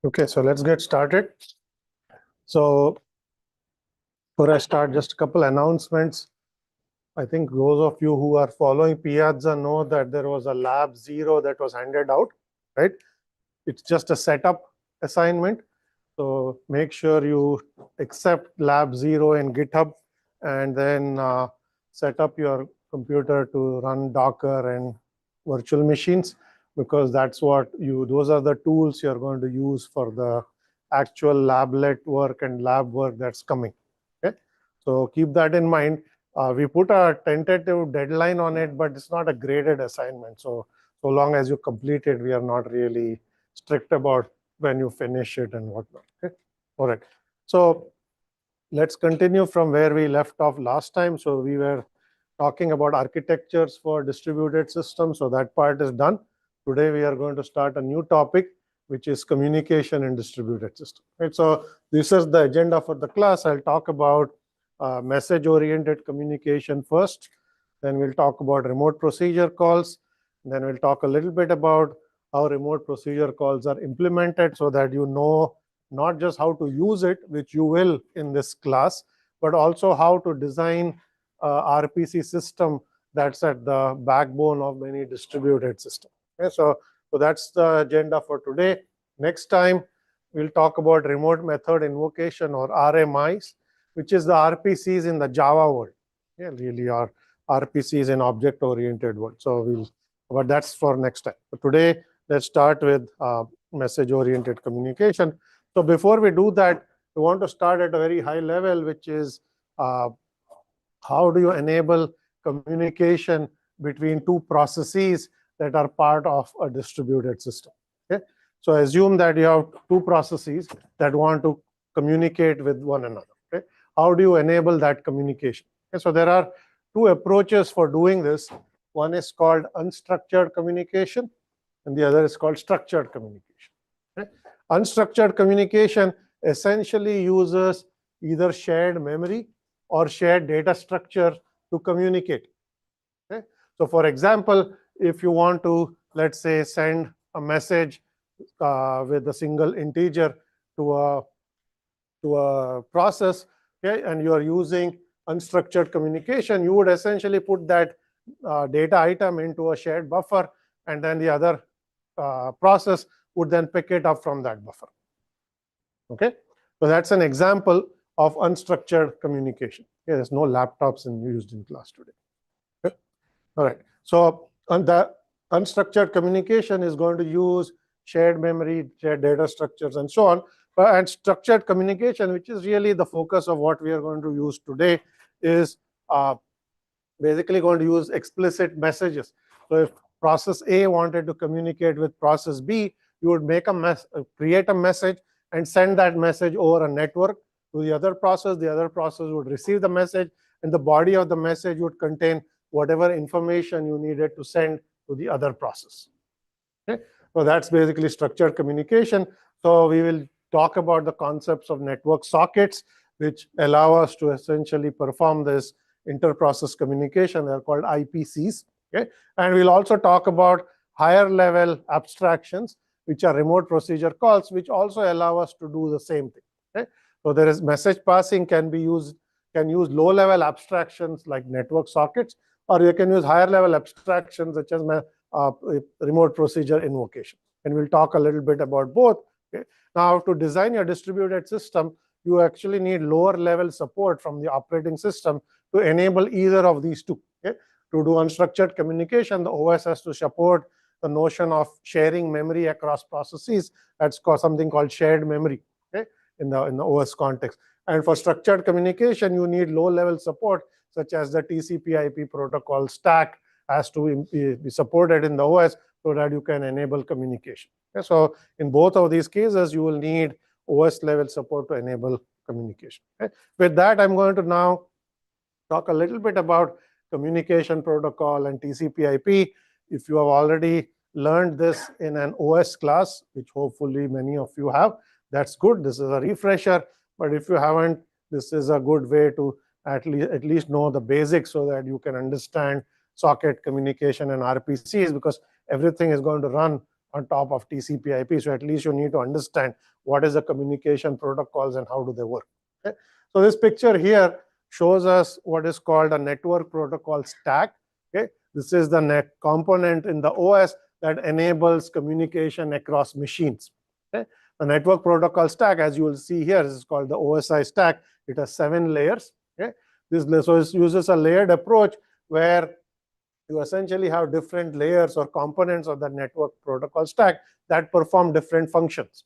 Okay, so let's get started. So before I start, just a couple announcements. I think those of you who are following Piazza know that there was a lab 0 that was handed out, right? It's just a setup assignment. So make sure you accept lab 0 in GitHub and then set up your computer to run Docker and virtual machines, because that's what those are the tools you're going to use for the actual lablet work and lab work that's coming. Okay, so keep that in mind. We put a tentative deadline on it, but it's not a graded assignment. So long as you complete it, we are not really strict about when you finish it and whatnot. Okay, all right. So let's continue from where we left off last time. So we were talking about architectures for distributed systems. So that part is done. Today we are going to start a new topic, which is communication in distributed systems. Right. So this is the agenda for the class. I'll talk about message-oriented communication first. Then we'll talk about remote procedure calls. Then we'll talk a little bit about how remote procedure calls are implemented, so that you know not just how to use it, which you will in this class, but also how to design RPC system that's at the backbone of many distributed systems. Okay, so that's the agenda for today. Next time, we'll talk about remote method invocation, or RMIs, which is the RPCs in the Java world. Yeah, really are RPCs in object-oriented world. So but that's for next time. But today, let's start with message-oriented communication. So before we do that, we want to start at a very high level, which is how do you enable communication between two processes that are part of a distributed system? Okay, so assume that you have two processes that want to communicate with one another. Okay, how do you enable that communication? Okay, so there are two approaches for doing this. One is called unstructured communication, and the other is called structured communication. Okay? Unstructured communication essentially uses either shared memory or shared data structure to communicate. Okay? So for example, if you want to, let's say, send a message with a single integer to a process, okay, and you are using unstructured communication, you would essentially put that data item into a shared buffer, and then the other process would then pick it up from that buffer. Okay, so that's an example of unstructured communication. Okay, there's no laptops used in class today. Okay? All right, so the unstructured communication is going to use shared memory, shared data structures, and so on. And structured communication, which is really the focus of what we are going to use today, is basically going to use explicit messages. So if process A wanted to communicate with process B, you would make create a message and send that message over a network to the other process. The other process would receive the message, and the body of the message would contain whatever information you needed to send to the other process. Okay, so that's basically structured communication. So we will talk about the concepts of network sockets, which allow us to essentially perform this inter-process communication. They're called IPCs. Okay, and we'll also talk about higher level abstractions, which are remote procedure calls, which also allow us to do the same thing. Okay, so there is message passing can use low level abstractions like network sockets, or you can use higher level abstractions such as remote procedure invocation. And we'll talk a little bit about both. Okay, now to design your distributed system, you actually need lower level support from the operating system to enable either of these two. Okay? To do unstructured communication, the OS has to support the notion of sharing memory across processes. That's something called shared memory, okay, in the OS context. And for structured communication, you need low-level support, such as the TCP/IP protocol stack has to be supported in the OS so that you can enable communication. Okay? So in both of these cases, you will need OS-level support to enable communication. Okay? With that, I'm going to now talk a little bit about communication protocol and TCP/IP. If you have already learned this in an OS class, which hopefully many of you have, that's good. This is a refresher. But if you haven't, this is a good way to at least know the basics so that you can understand socket communication and RPCs, because everything is going to run on top of TCP/IP. So at least you need to understand what is the communication protocols and how do they work. Okay? So this picture here shows us what is called a network protocol stack. Okay? This is the net component in the OS that enables communication across machines. Okay? The network protocol stack, as you will see here, is called the OSI stack. It has 7 layers. Okay? So it uses a layered approach where you essentially have different layers or components of the network protocol stack that perform different functions.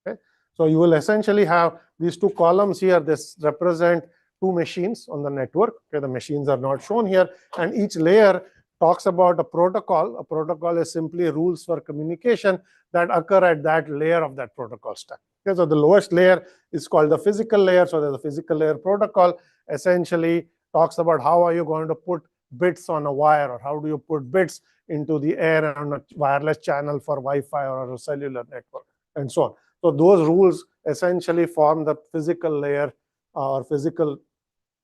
Okay? So you will essentially have these 2 columns here. This represent 2 machines on the network. Okay? The machines are not shown here. And each layer talks about a protocol. A protocol is simply rules for communication that occur at that layer of that protocol stack. Okay? So the lowest layer is called the physical layer. So there's a physical layer protocol, essentially talks about how are you going to put bits on a wire, or how do you put bits into the air on a wireless channel for Wi-Fi or a cellular network, and so on. So those rules essentially form the physical layer or physical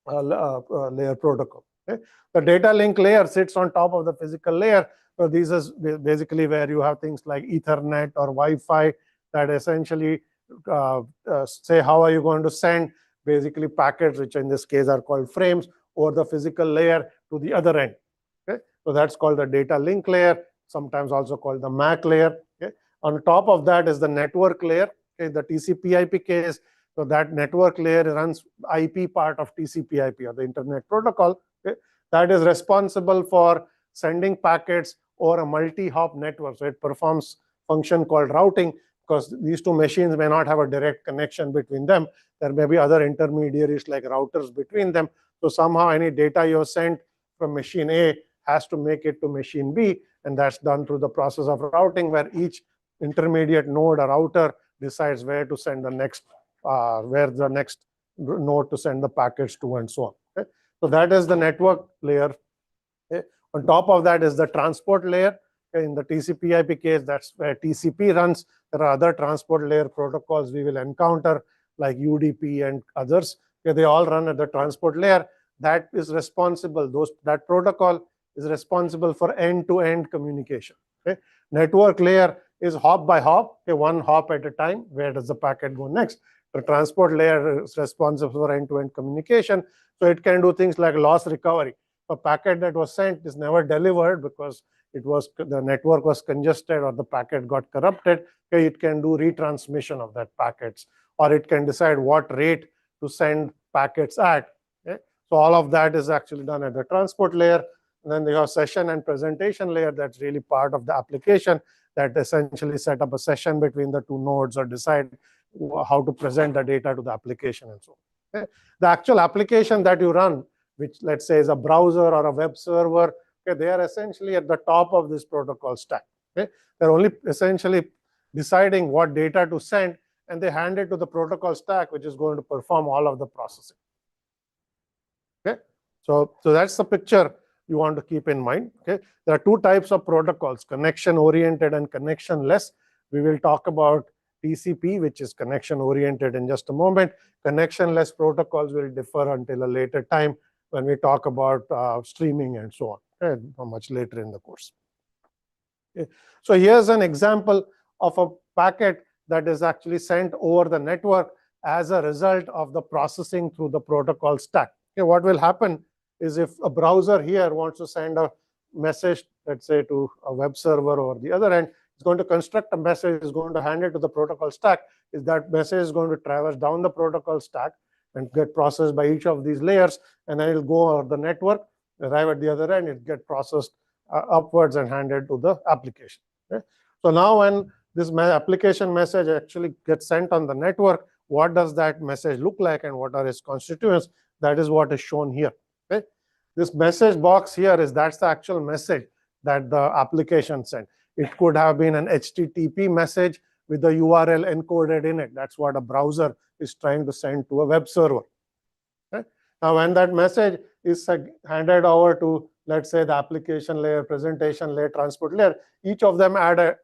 layer protocol. Okay? The data link layer sits on top of the physical layer. So this is basically where you have things like Ethernet or Wi-Fi that essentially say how are you going to send basically packets, which in this case are called frames, over the physical layer to the other end. Okay? So that's called the data link layer, sometimes also called the MAC layer. Okay? On top of that is the network layer. Okay? The TCP/IP case, so that network layer runs IP part of TCP/IP, or the Internet Protocol. Okay? That is responsible for sending packets over a multi-hop network. So it performs function called routing, because these 2 machines may not have a direct connection between them. There may be other intermediaries like routers between them. So somehow any data you sent from machine A has to make it to machine B, and that's done through the process of routing, where each intermediate node or router decides where to send the next, where the next node to send the packets to, and so on. Okay? So that is the network layer. Okay? On top of that is the transport layer. Okay? In the TCP/IP case, that's where TCP runs. There are other transport layer protocols we will encounter, like UDP and others. Okay? They all run at the transport layer. That is responsible, that protocol is responsible for end-to-end communication. Okay? Network layer is hop by hop, okay, 1 hop at a time. Where does the packet go next? The transport layer is responsible for end-to-end communication. So it can do things like loss recovery. A packet that was sent is never delivered because the network was congested or the packet got corrupted. Okay? It can do retransmission of that packets, or it can decide what rate to send packets at. Okay? So all of that is actually done at the transport layer. And then they have session and presentation layer. That's really part of the application that essentially set up a session between the 2 nodes or decide how to present the data to the application and so on. Okay? The actual application that you run, which let's say is a browser or a web server, okay, they are essentially at the top of this protocol stack. Okay? They're only essentially deciding what data to send, and they hand it to the protocol stack, which is going to perform all of the processing. Okay? So that's the picture you want to keep in mind. Okay? There are 2 types of protocols, connection-oriented and connection-less. We will talk about TCP, which is connection-oriented, in just a moment. Connection-less protocols will differ until a later time when we talk about streaming and so on, okay, much later in the course. Okay. So here's an example of a packet that is actually sent over the network as a result of the processing through the protocol stack. Okay, what will happen is if a browser here wants to send a message, let's say to a web server over the other end, it's going to construct a message, is going to hand it to the protocol stack. Is that message is going to traverse down the protocol stack and get processed by each of these layers, and then it'll go over the network, arrive at the other end, it get processed upwards and handed to the application. Okay? So now when this application message actually gets sent on the network, what does that message look like and what are its constituents? That is what is shown here. Okay? This message box here that's the actual message that the application sent. It could have been an HTTP message with the URL encoded in it. That's what a browser is trying to send to a web server. Okay? Now, when that message is handed over to, let's say, the application layer, presentation layer, transport layer, each of them add a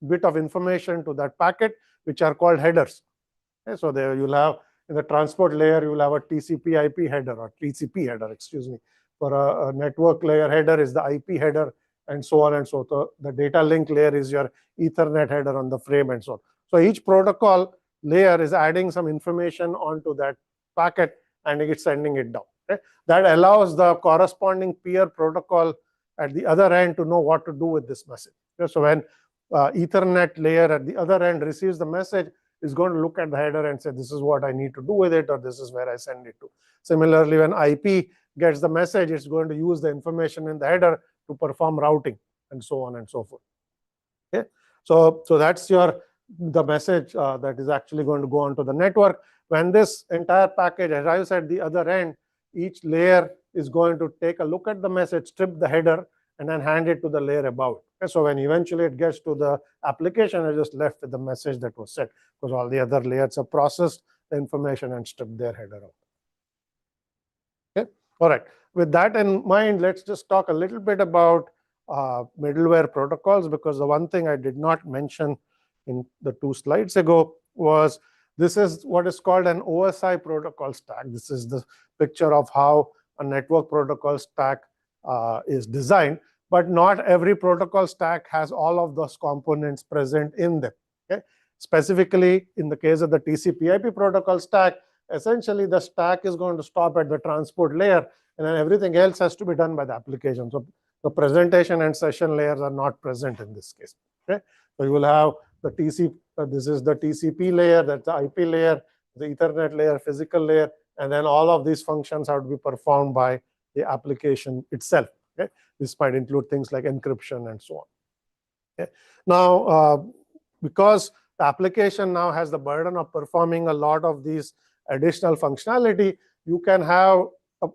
bit of information to that packet, which are called headers. Okay? So there you'll have, in the transport layer, you'll have a TCP/IP header, or TCP header, excuse me. For a network layer, header is the IP header. and so on and so forth. The data link layer is your Ethernet header on the frame and so on. So each protocol layer is adding some information onto that packet and it's sending it down. Okay? That allows the corresponding peer protocol at the other end to know what to do with this message. Okay? So when Ethernet layer at the other end receives the message, it's going to look at the header and say, this is what I need to do with it, or this is where I send it to. Similarly, when IP gets the message, it's going to use the information in the header to perform routing and so on and so forth. Okay? So that's the message that is actually going to go onto the network. When this entire package arrives at the other end, each layer is going to take a look at the message, strip the header, and then hand it to the layer above. Okay? So when eventually it gets to the application, it's just left with the message that was set, because all the other layers have processed the information and stripped their header out. Okay? All right. With that in mind, let's just talk a little bit about middleware protocols, because the one thing I did not mention in the 2 slides ago was this is what is called an OSI protocol stack. This is the picture of how a network protocol stack is designed, but not every protocol stack has all of those components present in them. Okay? Specifically, in the case of the TCP/IP protocol stack, essentially the stack is going to stop at the transport layer, and then everything else has to be done by the application. So the presentation and session layers are not present in this case. Okay? So you will have the this is the TCP layer, that's the IP layer, the Ethernet layer, physical layer, and then all of these functions have to be performed by the application itself. Okay? This might include things like encryption and so on. Okay? Now, because the application now has the burden of performing a lot of these additional functionality, you can have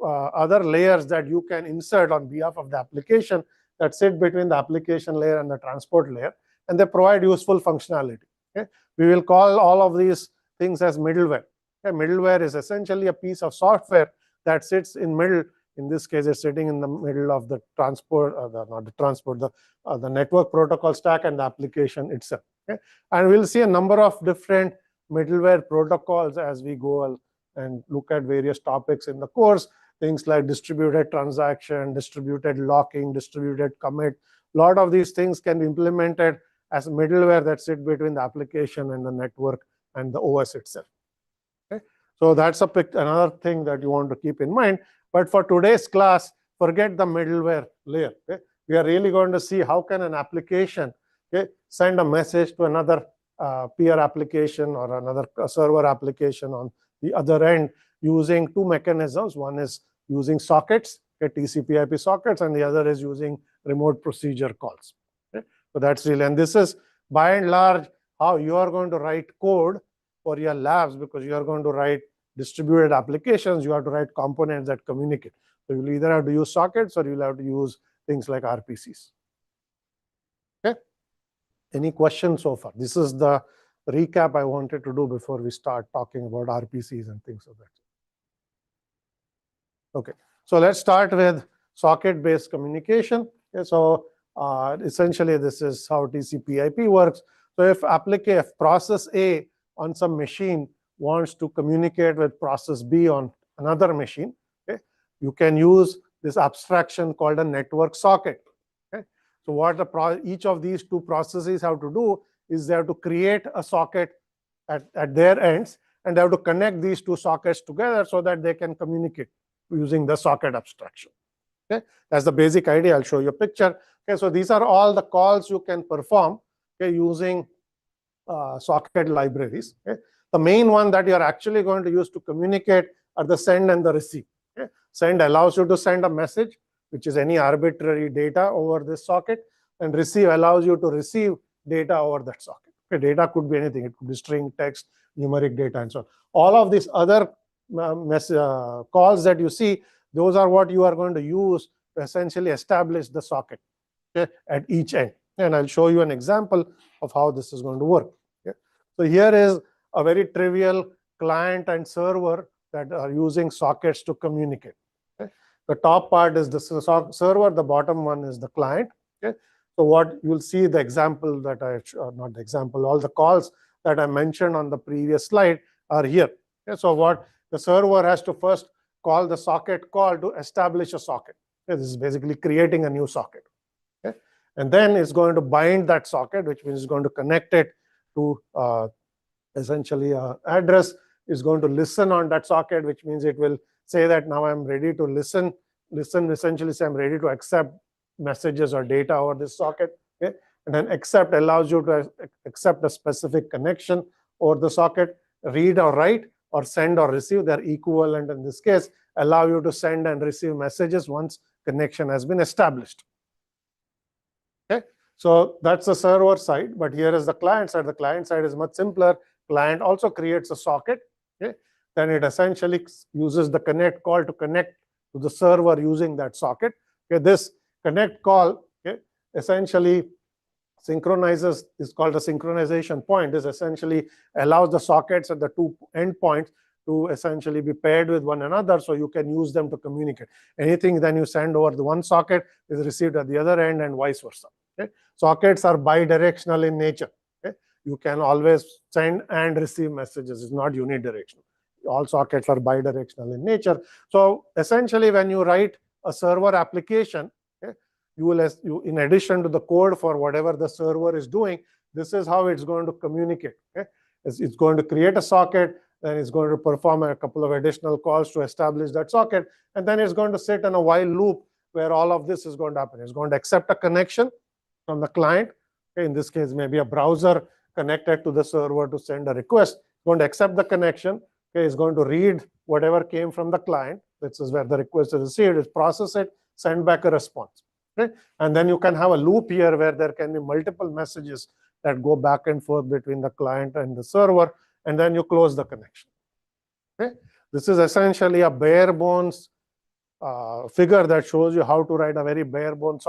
other layers that you can insert on behalf of the application that sit between the application layer and the transport layer, and they provide useful functionality. Okay? We will call all of these things as middleware. Okay? Middleware is essentially a piece of software that sits in middle. In this case, it's sitting in the middle of the transport, the network protocol stack and the application itself. Okay? And we'll see a number of different middleware protocols as we go and look at various topics in the course. Things like distributed transaction, distributed locking, distributed commit. A lot of these things can be implemented as middleware that sit between the application and the network and the OS itself. Okay? So that's another thing that you want to keep in mind. But for today's class, forget the middleware layer. Okay? We are really going to see how can an application send a message to another peer application or another server application on the other end using 2 mechanisms. One is using sockets, TCP/IP sockets, and the other is using remote procedure calls. Okay? So that's really, and this is by and large how you are going to write code for your labs, because you are going to write distributed applications. You have to write components that communicate. So you'll either have to use sockets or you'll have to use things like RPCs. Okay? Any questions so far? This is the recap I wanted to do before we start talking about RPCs and things of that. Okay, so let's start with socket-based communication. Okay, so essentially, this is how TCP/IP works. So if process A on some machine wants to communicate with process B on another machine, okay, you can use this abstraction called a network socket. Okay, so what each of these 2 processes have to do is they have to create a socket at their ends, and they have to connect these 2 sockets together so that they can communicate using the socket abstraction. Okay, that's the basic idea. I'll show you a picture. Okay, so these are all the calls you can perform, okay, using socket libraries. Okay. The main one that you're actually going to use to communicate are the send and the receive. Okay. Send allows you to send a message, which is any arbitrary data over this socket, and receive allows you to receive data over that socket. Okay. Data could be anything. It could be string, text, numeric data, and so on. All of these other calls that you see, those are what you are going to use to essentially establish the socket, okay, at each end. And I'll show you an example of how this is going to work. Okay. So here is a very trivial client and server that are using sockets to communicate. Okay. The top part is the server, the bottom one is the client. Okay. So what you'll see, the example that not the example, all the calls that I mentioned on the previous slide are here. Okay. So what the server has to first call the socket call to establish a socket. Okay. This is basically creating a new socket. Okay. And then it's going to bind that socket, which means it's going to connect it to essentially address. Is going to listen on that socket, which means it will say that now I'm ready to listen. Listen essentially say I'm ready to accept messages or data over this socket. Okay? And then accept allows you to accept a specific connection over the socket. Read or write or send or receive, they're equivalent in this case, allow you to send and receive messages once connection has been established. Okay, so that's the server side, but here is the client side. The client side is much simpler. Client also creates a socket. Okay, then it essentially uses the connect call to connect to the server using that socket. Okay, this connect call, okay, essentially synchronizes, is called a synchronization point. This essentially allows the sockets at the two endpoints to essentially be paired with one another, so you can use them to communicate. Anything then you send over the one socket is received at the other end, and vice versa. Okay? Sockets are bidirectional in nature. Okay? You can always send and receive messages. It's not unidirectional. All sockets are bidirectional in nature. So essentially, when you write a server application, okay, you will, in addition to the code for whatever the server is doing, this is how it's going to communicate. Okay? It's going to create a socket, then it's going to perform a couple of additional calls to establish that socket, and then it's going to sit in a while loop where all of this is going to happen. It's going to accept a connection from the client. Okay, in this case, maybe a browser connected to the server to send a request. It's going to accept the connection. Okay, it's going to read whatever came from the client. This is where the request is received. It's process it, send back a response. Okay? And then you can have a loop here where there can be multiple messages that go back and forth between the client and the server, and then you close the connection. Okay? This is essentially a bare bones figure that shows you how to write a very bare bones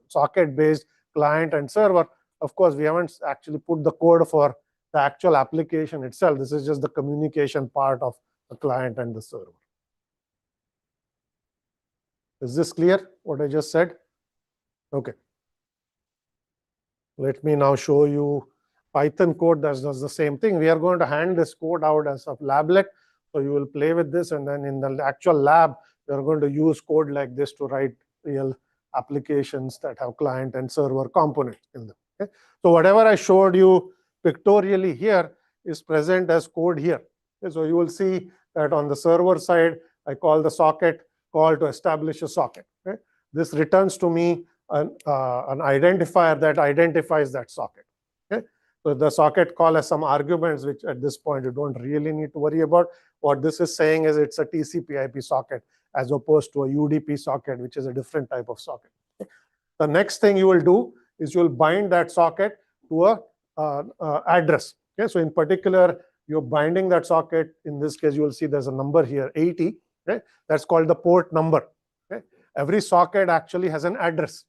socket-based client and server. Of course, we haven't actually put the code for the actual application itself. This is just the communication part of the client and the server. Is this clear, what I just said? Okay. Let me now show you Python code that does the same thing. We are going to hand this code out as a lablet. So you will play with this, and then in the actual lab, you're going to use code like this to write real applications that have client and server components in them. Okay? So whatever I showed you pictorially here is present as code here. Okay? So you will see that on the server side, I call the socket call to establish a socket. Okay? This returns to me an identifier that identifies that socket. Okay? So the socket call has some arguments, which at this point you don't really need to worry about. What this is saying is it's a TCP/IP socket as opposed to a UDP socket, which is a different type of socket. Okay? The next thing you will do is you will bind that socket to a address. Okay? So in particular, you're binding that socket. In this case, you will see there's a number here, 80. Okay? That's called the port number. Okay? Every socket actually has an address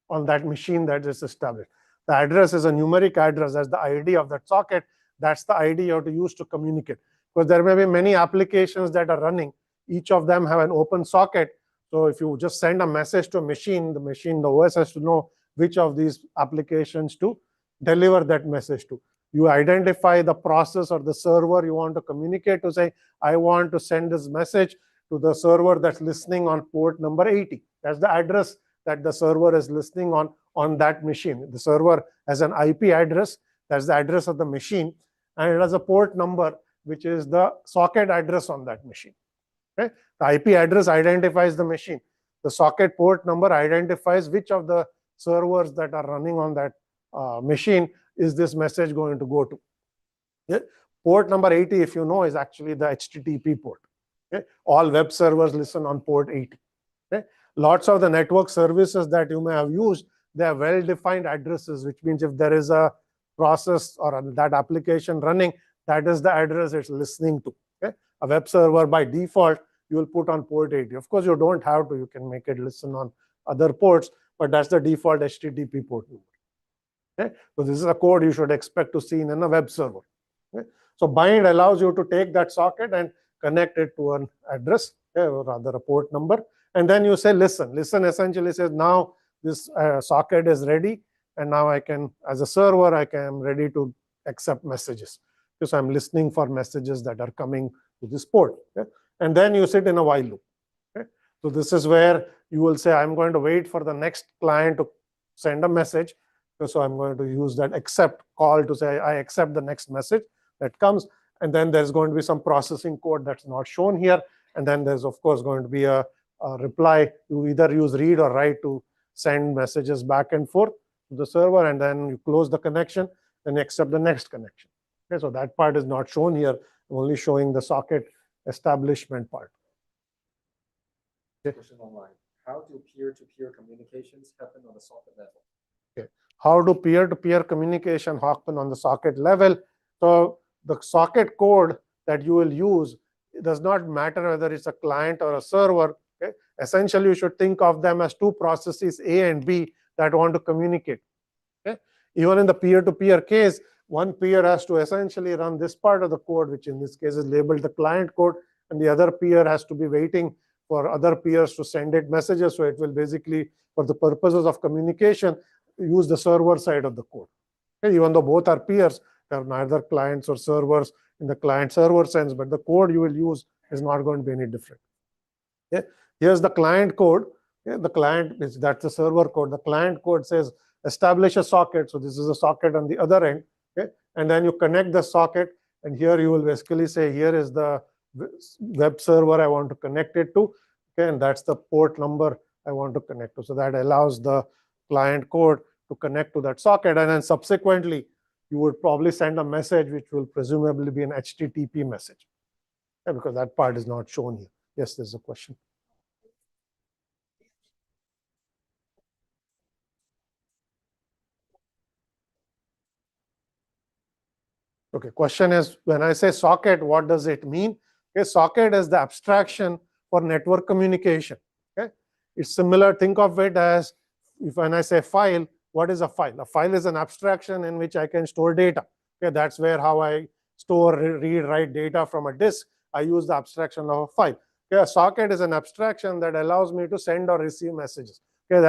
on that machine that is established. The address is a numeric address. That's the ID of that socket. That's the ID you have to use to communicate. Because there may be many applications that are running. Each of them have an open socket. So if you just send a message to a machine, the OS has to know which of these applications to deliver that message to. You identify the process or the server you want to communicate to, say, I want to send this message to the server that's listening on port number 80. That's the address that the server is listening on that machine. The server has an IP address. That's the address of the machine. And it has a port number, which is the socket address on that machine. Okay? The IP address identifies the machine. The socket port number identifies which of the servers that are running on that machine is this message going to go to. Okay? Port number 80, if you know, is actually the HTTP port. Okay? All web servers listen on port 80. Okay? Lots of the network services that you may have used, they have well-defined addresses, which means if there is a process or that application running, that is the address it's listening to. Okay? A web server by default, you will put on port 80. Of course, you don't have to. You can make it listen on other ports, but that's the default HTTP port number. Okay? So this is a code you should expect to see in a web server. Okay? So bind allows you to take that socket and connect it to an address, okay, or rather a port number. And then you say listen. Listen essentially says now this socket is ready, and now I can, as a server, I am ready to accept messages because I'm listening for messages that are coming to this port. Okay? And then you sit in a while loop. Okay? So this is where you will say, I'm going to wait for the next client to send a message. So I'm going to use that accept call to say I accept the next message that comes. And then there's going to be some processing code that's not shown here. And then there's, of course, going to be a reply. You either use read or write to send messages back and forth to the server. And then you close the connection, then you accept the next connection. Okay, so that part is not shown here. I'm only showing the socket establishment part. Okay. Question online. How do peer-to-peer communications happen on the socket level? Okay. How do peer-to-peer communication happen on the socket level? So the socket code that you will use, it does not matter whether it's a client or a server. Okay? Essentially, you should think of them as two processes, A and B, that want to communicate. Okay? Even in the peer-to-peer case, one peer has to essentially run this part of the code, which in this case is labeled the client code, and the other peer has to be waiting for other peers to send it messages. So it will basically, for the purposes of communication, use the server side of the code. Okay? Even though both are peers, they are neither clients or servers in the client-server sense, but the code you will use is not going to be any different. Okay? Here's the client code. Okay? The client is, that's the server code. The client code says establish a socket. So this is a socket on the other end. Okay? And then you connect the socket, and here you will basically say, here is the web server I want to connect it to. Okay? And that's the port number I want to connect to. So that allows the client code to connect to that socket. And then subsequently, you would probably send a message which will presumably be an HTTP message. Okay? Because that part is not shown here. Yes, there's a question. Okay, question is, when I say socket, what does it mean? Okay, socket is the abstraction for network communication. Okay, it's similar. Think of it as, if when I say file, what is a file? A file is an abstraction in which I can store data. Okay, that's where how I store, read, write data from a disk. I use the abstraction of a file. Okay, a socket is an abstraction that allows me to send or receive messages. Okay,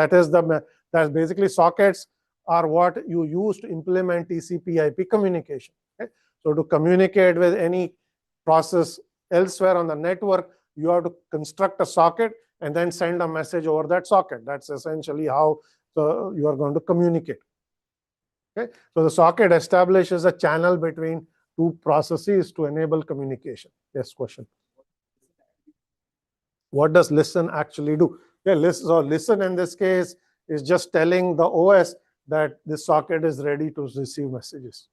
that's basically sockets are what you use to implement TCP/IP communication. Okay? So to communicate with any process elsewhere on the network, you have to construct a socket and then send a message over that socket. That's essentially how you are going to communicate. Okay? So the socket establishes a channel between two processes to enable communication. Yes, question. What does listen actually do? Okay, so listen in this case is just telling the OS that this socket is ready to receive messages.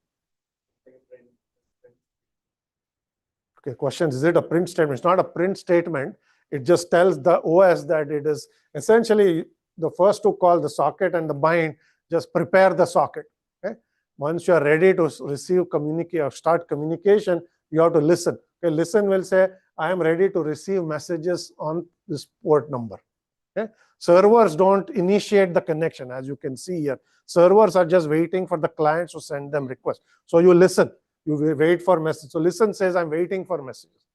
Okay, question, is it a print statement? It's not a print statement. It just tells the OS that it is essentially the first to call the socket and the bind, just prepare the socket. Okay? Once you are ready to receive communicate or start communication, you have to listen. Okay, listen will say, I am ready to receive messages on this port number. Okay? Servers don't initiate the connection, as you can see here. Servers are just waiting for the clients to send them requests. So you listen, you wait for message. So listen says, I'm waiting for messages.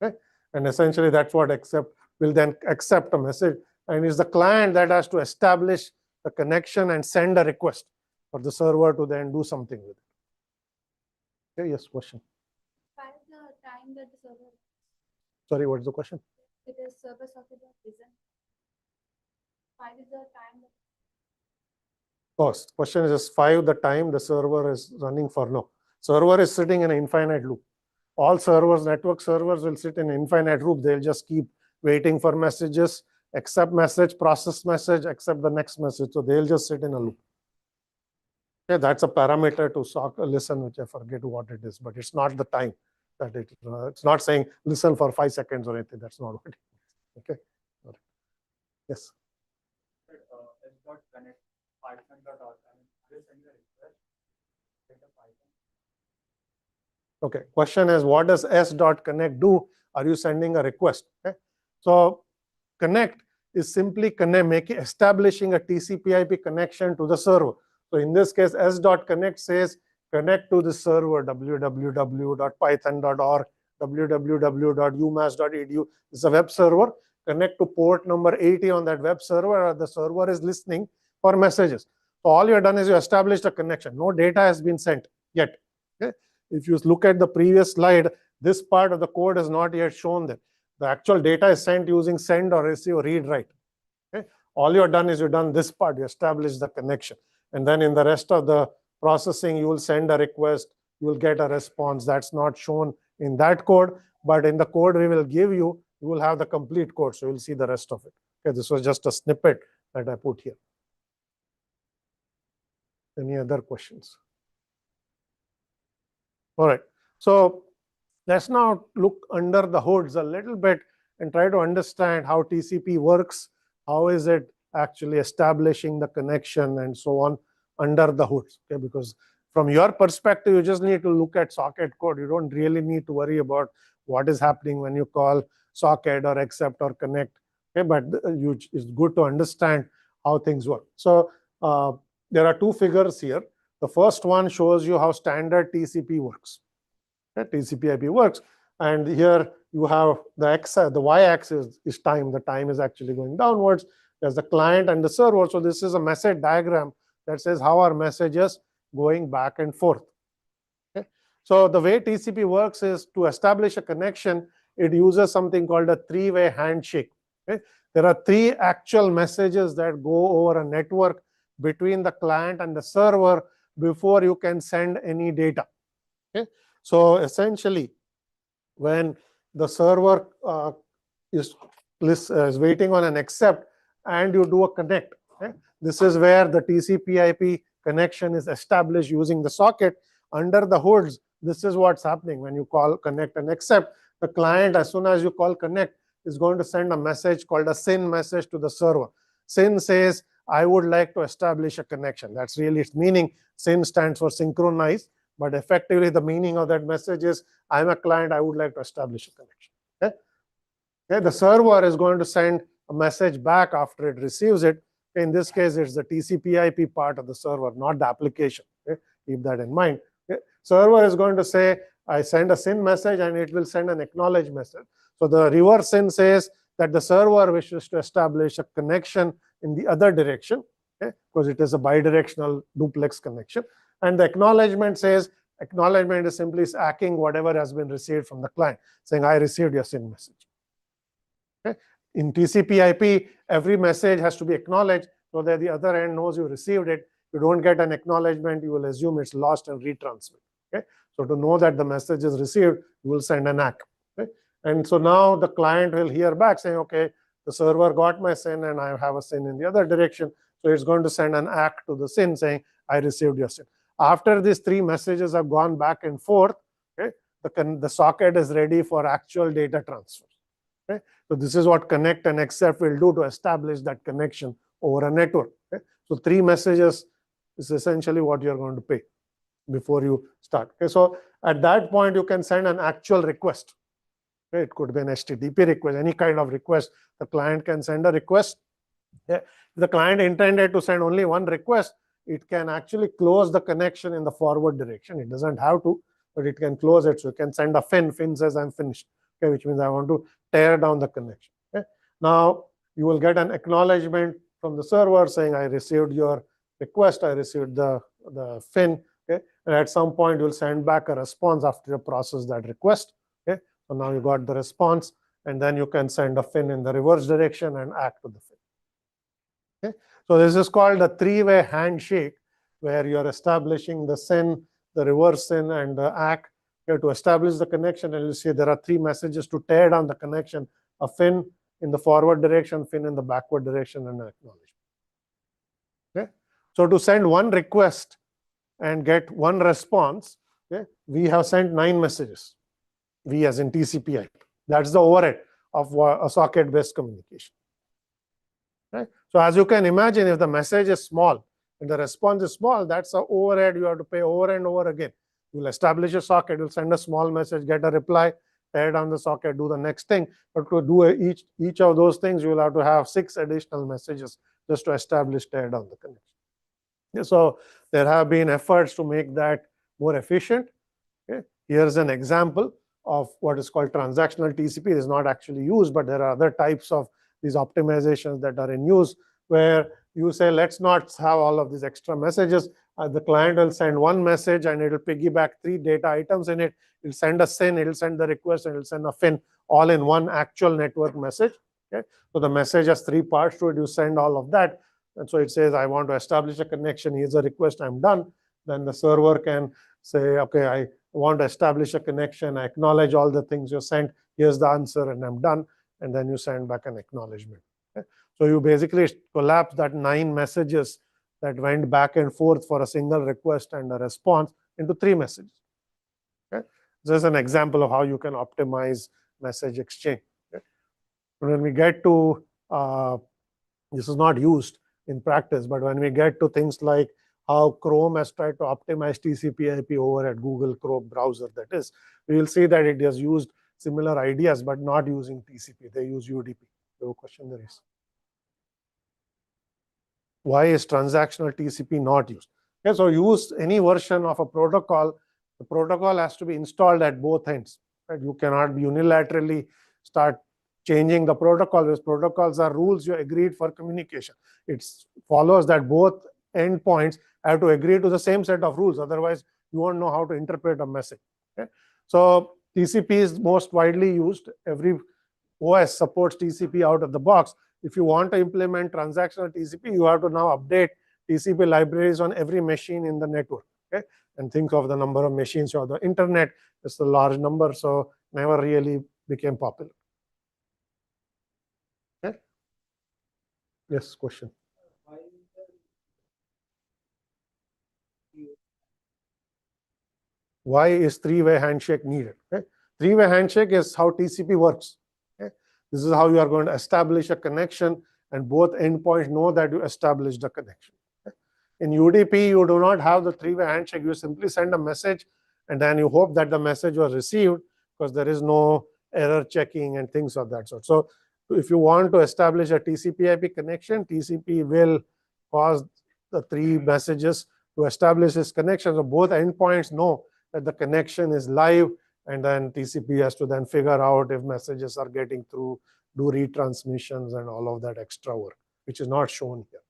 Okay? And essentially that's what accept will then accept a message. And it's the client that has to establish the connection and send a request for the server to then do something with it. Okay, yes, question. Find the time that the server. Sorry, what's the question? It is server socket that listen. Find the time. Cost. Question is just 5 the time the server is running for. No. Server is sitting in an infinite loop. All servers, network servers will sit in an infinite loop. They'll just keep waiting for messages, accept message, process message, accept the next message. So they'll just sit in a loop. Okay, that's a parameter to listen, which I forget what it is, but it's not the time that it's not saying listen for 5 seconds or anything. That's not what it is. Okay. All right. Yes. Okay, question is, what does s.connect do? Are you sending a request? Okay. So connect is simply establishing a TCP/IP connection to the server. So in this case, s.connect says connect to the server www.python.org, www.umass.edu. It's a web server. Connect to port number 80 on that web server. The server is listening for messages. So all you have done is you established a connection. No data has been sent yet. Okay. If you look at the previous slide, this part of the code is not yet shown there. The actual data is sent using send or receive or read write. Okay. All you've done is you've done this part, you establish the connection. And then in the rest of the processing, you will send a request, you will get a response. That's not shown in that code, but in the code we will give you, you will have the complete code. So you'll see the rest of it. Okay, this was just a snippet that I put here. Any other questions? All right. So let's now look under the hoods a little bit and try to understand how TCP works. How is it actually establishing the connection and so on under the hoods? Okay, because from your perspective, you just need to look at socket code. You don't really need to worry about what is happening when you call socket or accept or connect. Okay, but it's good to understand how things work. So there are two figures here. The first one shows you how standard TCP works. Okay, TCP/IP works, and here you have the y-axis is time. The time is actually going downwards. There's the client and the server. So this is a message diagram that says how are messages going back and forth. Okay. So the way TCP works is to establish a connection, it uses something called a three-way handshake. Okay. There are three actual messages that go over a network between the client and the server before you can send any data. Okay. So essentially, when the server is waiting on an accept and you do a connect, okay, this is where the TCP/IP connection is established using the socket. Under the hoods, this is what's happening when you call connect and accept. The client, as soon as you call connect, is going to send a message called a SYN message to the server. SYN says, I would like to establish a connection. That's really its meaning. SYN stands for synchronize, but effectively the meaning of that message is, I'm a client, I would like to establish a connection. Okay? Okay, the server is going to send a message back after it receives it. In this case, it's the TCP/IP part of the server, not the application. Okay? Keep that in mind. Okay? Server is going to say, I send a SYN message and it will send an acknowledge message. So the reverse SYN says that the server wishes to establish a connection in the other direction, okay? Because it is a bidirectional duplex connection. And the acknowledgement says, acknowledgement is simply stacking whatever has been received from the client, saying, I received your SYN message. Okay? In TCP/IP, every message has to be acknowledged so that the other end knows you received it. If you don't get an acknowledgement, you will assume it's lost and retransmit. Okay? So to know that the message is received, you will send an ACK. Okay? And so now the client will hear back saying, okay, the server got my SYN and I have a SYN in the other direction. So it's going to send an ACK to the SYN saying, I received your SYN. After these three messages have gone back and forth, okay, the socket is ready for actual data transfer. Okay? So this is what connect and accept will do to establish that connection over a network. Okay? So three messages is essentially what you're going to pay before you start. Okay? So at that point, you can send an actual request. Okay? It could be an HTTP request, any kind of request. The client can send a request. Okay? If the client intended to send only one request, it can actually close the connection in the forward direction. It doesn't have to, but it can close it. So you can send a fin. Fin says I'm finished, okay, which means I want to tear down the connection. Okay? Now you will get an acknowledgement from the server saying I received your request, I received the fin. Okay? And at some point you'll send back a response after you process that request. Okay? So now you got the response, and then you can send a fin in the reverse direction and ACK to the fin. Okay? So this is called a three-way handshake, where you're establishing the SYN, the reverse SYN, and the ACK. To establish the connection, and you see there are three messages to tear down the connection: a fin in the forward direction, fin in the backward direction, and an acknowledgement. Okay? So to send one request and get one response, okay, we have sent 9 messages. We as in TCP/IP. That's the overhead of a socket-based communication. Right? So as you can imagine, if the message is small and the response is small, that's an overhead you have to pay over and over again. You'll establish a socket, you'll send a small message, get a reply, tear down the socket, do the next thing. But to do each of those things, you will have to have 6 additional messages just to establish, tear down the connection. Yeah, so there have been efforts to make that more efficient. Okay? Here's an example of what is called transactional TCP. It is not actually used, but there are other types of these optimizations that are in use, where you say, let's not have all of these extra messages. The client will send one message and it will piggyback 3 data items in it. It'll send a SYN, it'll send the request, and it'll send a fin all in one actual network message. Okay? So the message has 3 parts to it. You send all of that. And so it says, I want to establish a connection. Here's a request. I'm done. Then the server can say, OK, I want to establish a connection. I acknowledge all the things you sent. Here's the answer, and I'm done. And then you send back an acknowledgement. Okay? So you basically collapse that 9 messages that went back and forth for a single request and a response into 3 messages. Okay? This is an example of how you can optimize message exchange. Okay? When we get to this is not used in practice, but when we get to things like how Chrome has tried to optimize TCP/IP over at Google Chrome browser, that is, we will see that it has used similar ideas, but not using TCP. They use UDP. No question there is. Why is transactional TCP not used? Okay, so use any version of a protocol. The protocol has to be installed at both ends. Right? You cannot unilaterally start changing the protocol, because protocols are rules you agreed for communication. It follows that both endpoints have to agree to the same set of rules. Otherwise, you won't know how to interpret a message. Okay? So TCP is most widely used. Every OS supports TCP out of the box. If you want to implement transactional TCP, you have to now update TCP libraries on every machine in the network. Okay? And think of the number of machines or the internet. It's a large number, so never really became popular. Okay? Yes, question. Why is 3-way handshake needed? Okay? 3-way handshake is how TCP works. Okay? This is how you are going to establish a connection, and both endpoints know that you established a connection. Okay? In UDP, you do not have the 3-way handshake. You simply send a message, and then you hope that the message was received, because there is no error checking and things of that sort. So if you want to establish a TCP/IP connection, TCP will cause the 3 messages to establish this connection. So both endpoints know that the connection is live, and then TCP has to then figure out if messages are getting through, do retransmissions, and all of that extra work, which is not shown here.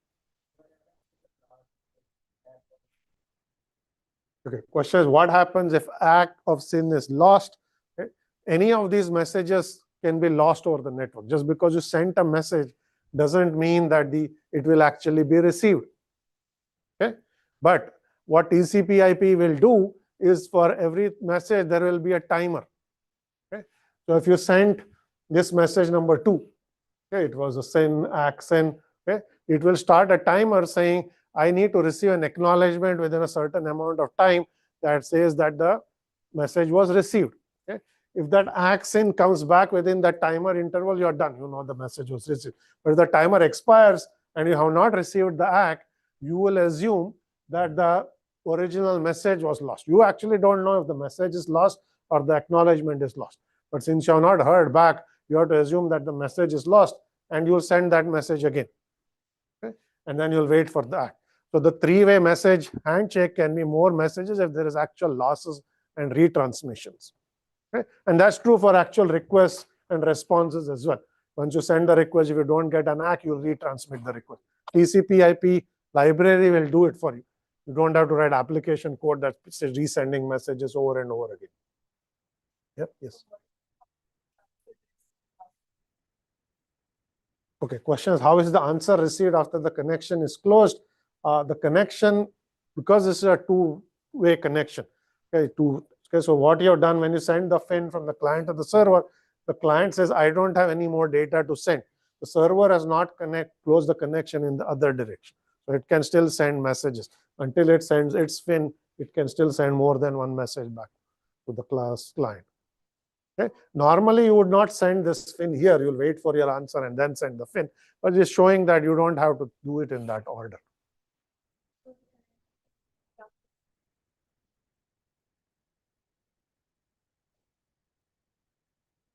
Okay, question is, what happens if act of SYN is lost? Okay. Any of these messages can be lost over the network. Just because you sent a message doesn't mean that it will actually be received. Okay? But what TCP/IP will do is, for every message, there will be a timer. Okay? So if you sent this message number 2, okay, it was a SYN, ACK SYN, okay, it will start a timer saying, I need to receive an acknowledgement within a certain amount of time that says that the message was received. Okay? If that ACK SYN comes back within that timer interval, you're done. You know the message was received. But if the timer expires and you have not received the ACK, you will assume that the original message was lost. You actually don't know if the message is lost or the acknowledgement is lost. But since you have not heard back, you have to assume that the message is lost, and you'll send that message again. Okay? And then you'll wait for that. So the 3-way message handshake can be more messages if there is actual losses and retransmissions. Okay? And that's true for actual requests and responses as well. Once you send the request, if you don't get an ACK, you'll retransmit the request. TCP/IP library will do it for you. You don't have to write application code that's resending messages over and over again. Yep. Yes. Okay. Question is, how is the answer received after the connection is closed? The connection, because this is a 2-way connection. Okay. So what you have done when you send the FIN from the client to the server, the client says, I don't have any more data to send. The server has not closed the connection in the other direction. So it can still send messages. Until it sends its FIN, it can still send more than one message back to the client. Okay. Normally, you would not send this FIN here. You'll wait for your answer and then send the FIN. But it's showing that you don't have to do it in that order.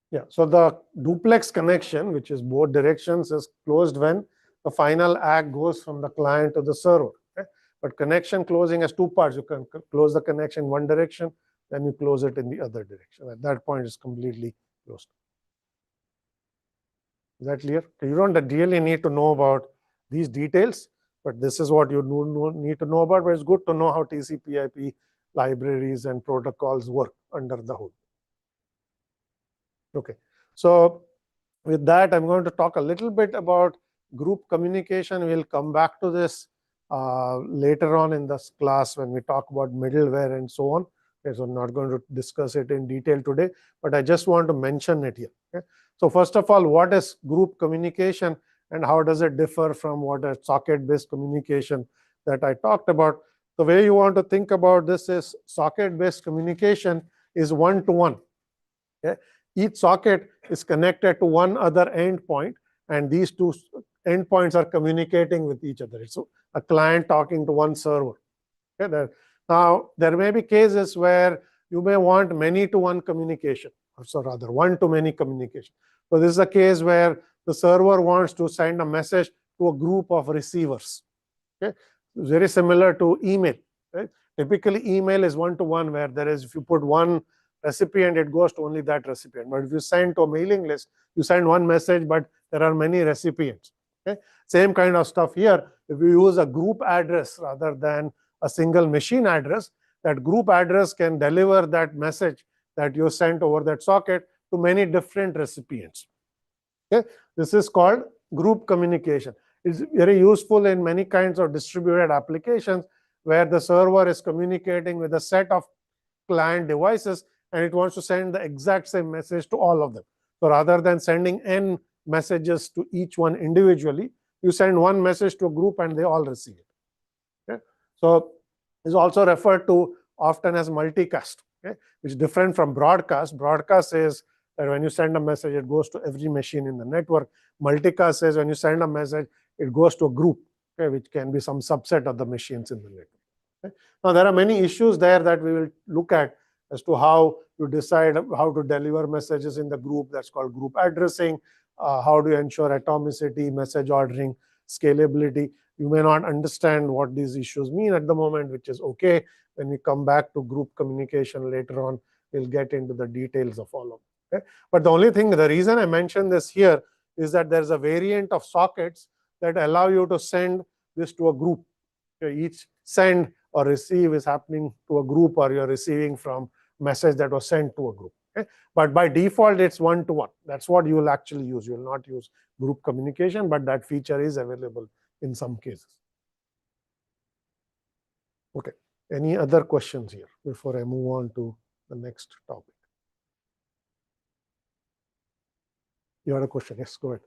Yeah. So the duplex connection, which is both directions, is closed when the final ACK goes from the client to the server. Okay? But connection closing has 2 parts. You can close the connection in one direction, then you close it in the other direction. At that point, it's completely closed. Is that clear? You don't really need to know about these details, but this is what you need to know about. But it's good to know how TCP/IP libraries and protocols work under the hood. Okay. So with that, I'm going to talk a little bit about group communication. We'll come back to this later on in this class when we talk about middleware and so on. Okay, so I'm not going to discuss it in detail today, but I just want to mention it here. Okay? So first of all, what is group communication and how does it differ from what a socket-based communication that I talked about? The way you want to think about this is socket-based communication is one-to-one. Okay? Each socket is connected to one other endpoint, and these two endpoints are communicating with each other. It's a client talking to one server. Okay? Now, there may be cases where you may want many-to-one communication, or so rather one-to-many communication. So this is a case where the server wants to send a message to a group of receivers. Okay? It's very similar to email. Right? Typically, email is one-to-one, where there is, if you put one recipient, it goes to only that recipient. But if you send to a mailing list, you send one message, but there are many recipients. Okay? Same kind of stuff here. If you use a group address rather than a single machine address, that group address can deliver that message that you sent over that socket to many different recipients. Okay? This is called group communication. It's very useful in many kinds of distributed applications where the server is communicating with a set of client devices and it wants to send the exact same message to all of them. So rather than sending n messages to each one individually, you send one message to a group and they all receive it. Okay? So it's also referred to often as multicast, okay? Which is different from broadcast. Broadcast says that when you send a message, it goes to every machine in the network. Multicast says when you send a message, it goes to a group, okay, which can be some subset of the machines in the network. Okay? Now, there are many issues there that we will look at as to how you decide how to deliver messages in the group. That's called group addressing. How do you ensure atomicity, message ordering, scalability? You may not understand what these issues mean at the moment, which is okay. When we come back to group communication later on, we'll get into the details of all of it. Okay? But the only thing, the reason I mentioned this here is that there's a variant of sockets that allow you to send this to a group. Okay? Each send or receive is happening to a group, or you're receiving from message that was sent to a group. Okay? But by default, it's one-to-one. That's what you will actually use. You will not use group communication, but that feature is available in some cases. Okay. Any other questions here before I move on to the next topic? You had a question? Yes, go ahead.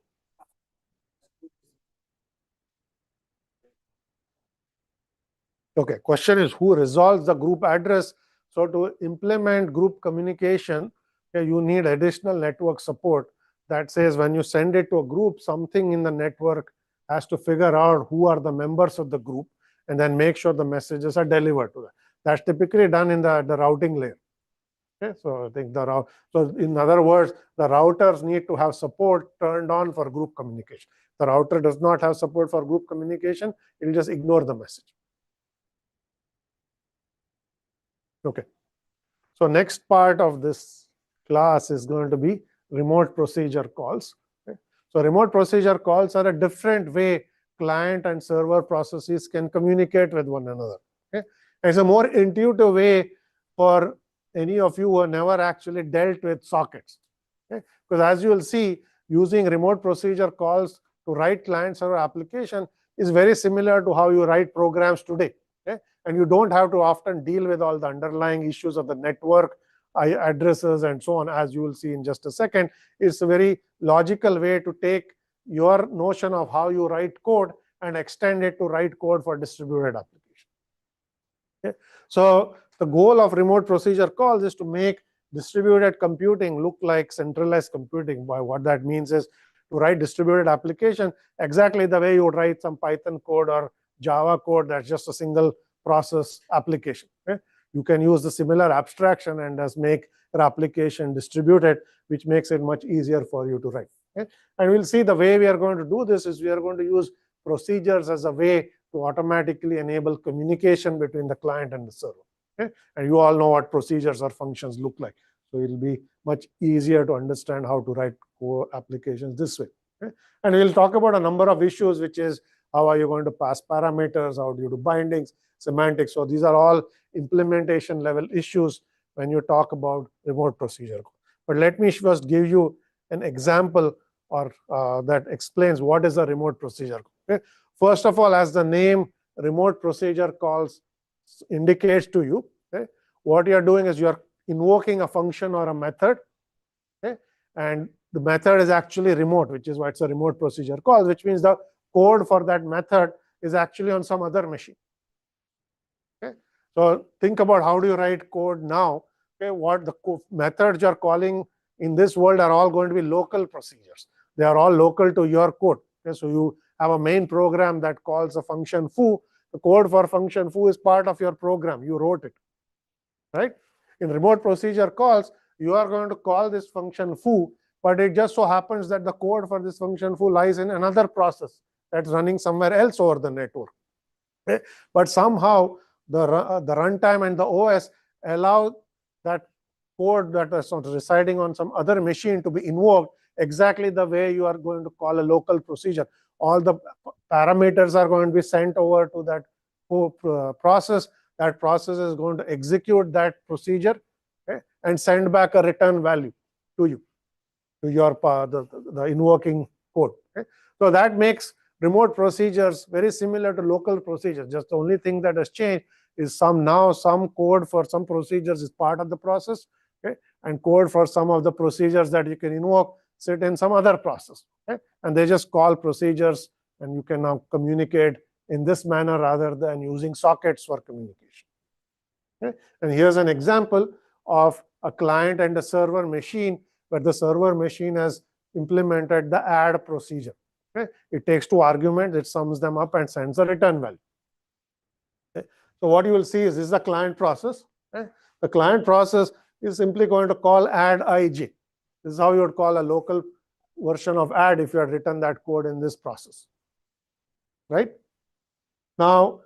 Okay, question is who resolves the group address? So to implement group communication, okay, you need additional network support that says when you send it to a group, something in the network has to figure out who are the members of the group and then make sure the messages are delivered to them. That's typically done in the routing layer. Okay, so I think so in other words, the routers need to have support turned on for group communication. The router does not have support for group communication, it will just ignore the message. Okay. So next part of this class is going to be remote procedure calls. Okay. So remote procedure calls are a different way client and server processes can communicate with one another. Okay. It's a more intuitive way for any of you who have never actually dealt with sockets. Okay. Because as you will see, using remote procedure calls to write client server application is very similar to how you write programs today. Okay. And you don't have to often deal with all the underlying issues of the network, addresses, and so on, as you will see in just a second. It's a very logical way to take your notion of how you write code and extend it to write code for distributed application. Okay. So the goal of remote procedure calls is to make distributed computing look like centralized computing. By what that means is to write distributed application exactly the way you would write some Python code or Java code that's just a single process application. Okay? You can use the similar abstraction and just make your application distributed, which makes it much easier for you to write. Okay? And we'll see the way we are going to do this is we are going to use procedures as a way to automatically enable communication between the client and the server. Okay? And you all know what procedures or functions look like. So it'll be much easier to understand how to write core applications this way. Okay? And we'll talk about a number of issues, which is how are you going to pass parameters, how do you do bindings, semantics. So these are all implementation level issues when you talk about remote procedure. But let me first give you an example or that explains what is a remote procedure. Okay? First of all, as the name remote procedure calls indicates to you, okay, what you are doing is you are invoking a function or a method, okay, and the method is actually remote, which is why it's a remote procedure call, which means the code for that method is actually on some other machine. Okay, so think about how do you write code now. Okay, what the methods you're calling in this world are all going to be local procedures. They are all local to your code. Okay, so you have a main program that calls a function foo. The code for function foo is part of your program. You wrote it, right? In remote procedure calls, you are going to call this function foo, but it just so happens that the code for this function foo lies in another process that's running somewhere else over the network. Okay? But somehow the runtime and the OS allow that code that is residing on some other machine to be invoked exactly the way you are going to call a local procedure. All the parameters are going to be sent over to that process. That process is going to execute that procedure, okay, and send back a return value to you, to your the invoking code. Okay? So that makes remote procedures very similar to local procedures. Just the only thing that has changed is some code for some procedures is part of the process, okay, and code for some of the procedures that you can invoke sit in some other process. Okay? And they just call procedures, and you can now communicate in this manner rather than using sockets for communication. Okay? And here's an example of a client and a server machine where the server machine has implemented the add procedure. Okay? It takes two arguments, it sums them up and sends a return value. Okay? So what you will see is this is the client process. Okay? The client process is simply going to call add ij. This is how you would call a local version of add if you had written that code in this process. Right? Now,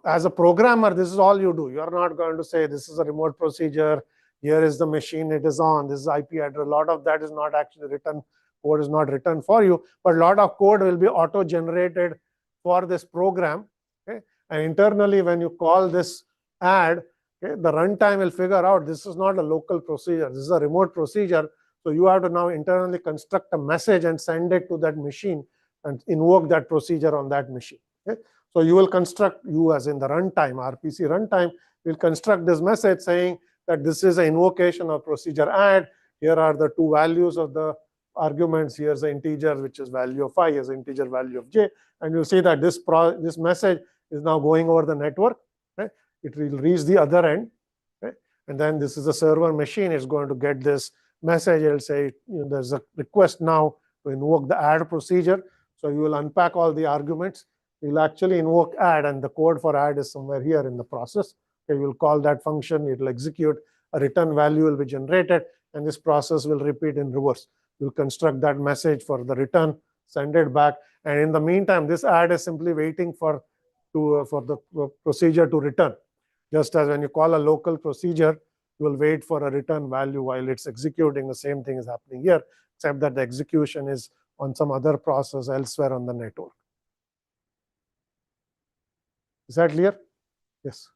as a programmer, this is all you do. You are not going to say this is a remote procedure, here is the machine it is on, this is IP address. A lot of that is not actually written, code is not written for you, but a lot of code will be auto-generated for this program. Okay? And internally, when you call this add, okay, the runtime will figure out this is not a local procedure, this is a remote procedure. So you have to now internally construct a message and send it to that machine and invoke that procedure on that machine. Okay? So you will construct, you as in the runtime, RPC runtime, will construct this message saying that this is an invocation of procedure add. Here are the two values of the arguments. Here's the integer, which is value of I, here's the integer value of j. And you'll see that this message is now going over the network. Okay? It will reach the other end. Okay? And then this is a server machine. It's going to get this message. It'll say, there's a request now to invoke the add procedure. So you will unpack all the arguments. You'll actually invoke add, and the code for add is somewhere here in the process. Okay, you will call that function, it will execute, a return value will be generated, and this process will repeat in reverse. You'll construct that message for the return, send it back, and in the meantime, this add is simply waiting for the procedure to return. Just as when you call a local procedure, you will wait for a return value while it's executing. The same thing is happening here, except that the execution is on some other process elsewhere on the network. Is that clear? Yes.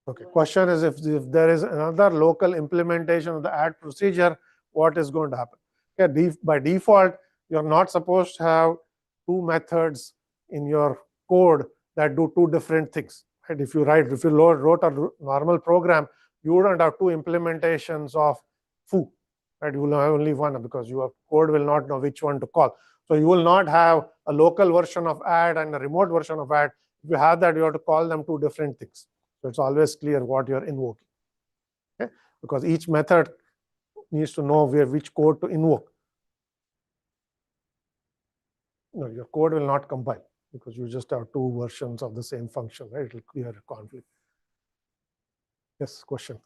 Okay. Question is if there is another local implementation of the add procedure, what is going to happen? Okay, by default, you're not supposed to have two methods in your code that do two different things. Right? If you wrote a normal program, you wouldn't have two implementations of foo. Right? You will have only one because your code will not know which one to call. So you will not have a local version of add and a remote version of add. If you have that, you have to call them two different things. So it's always clear what you're invoking. Okay? Because each method needs to know which code to invoke. No, your code will not compile because you just have two versions of the same function, right? It will clear a conflict. Yes, question.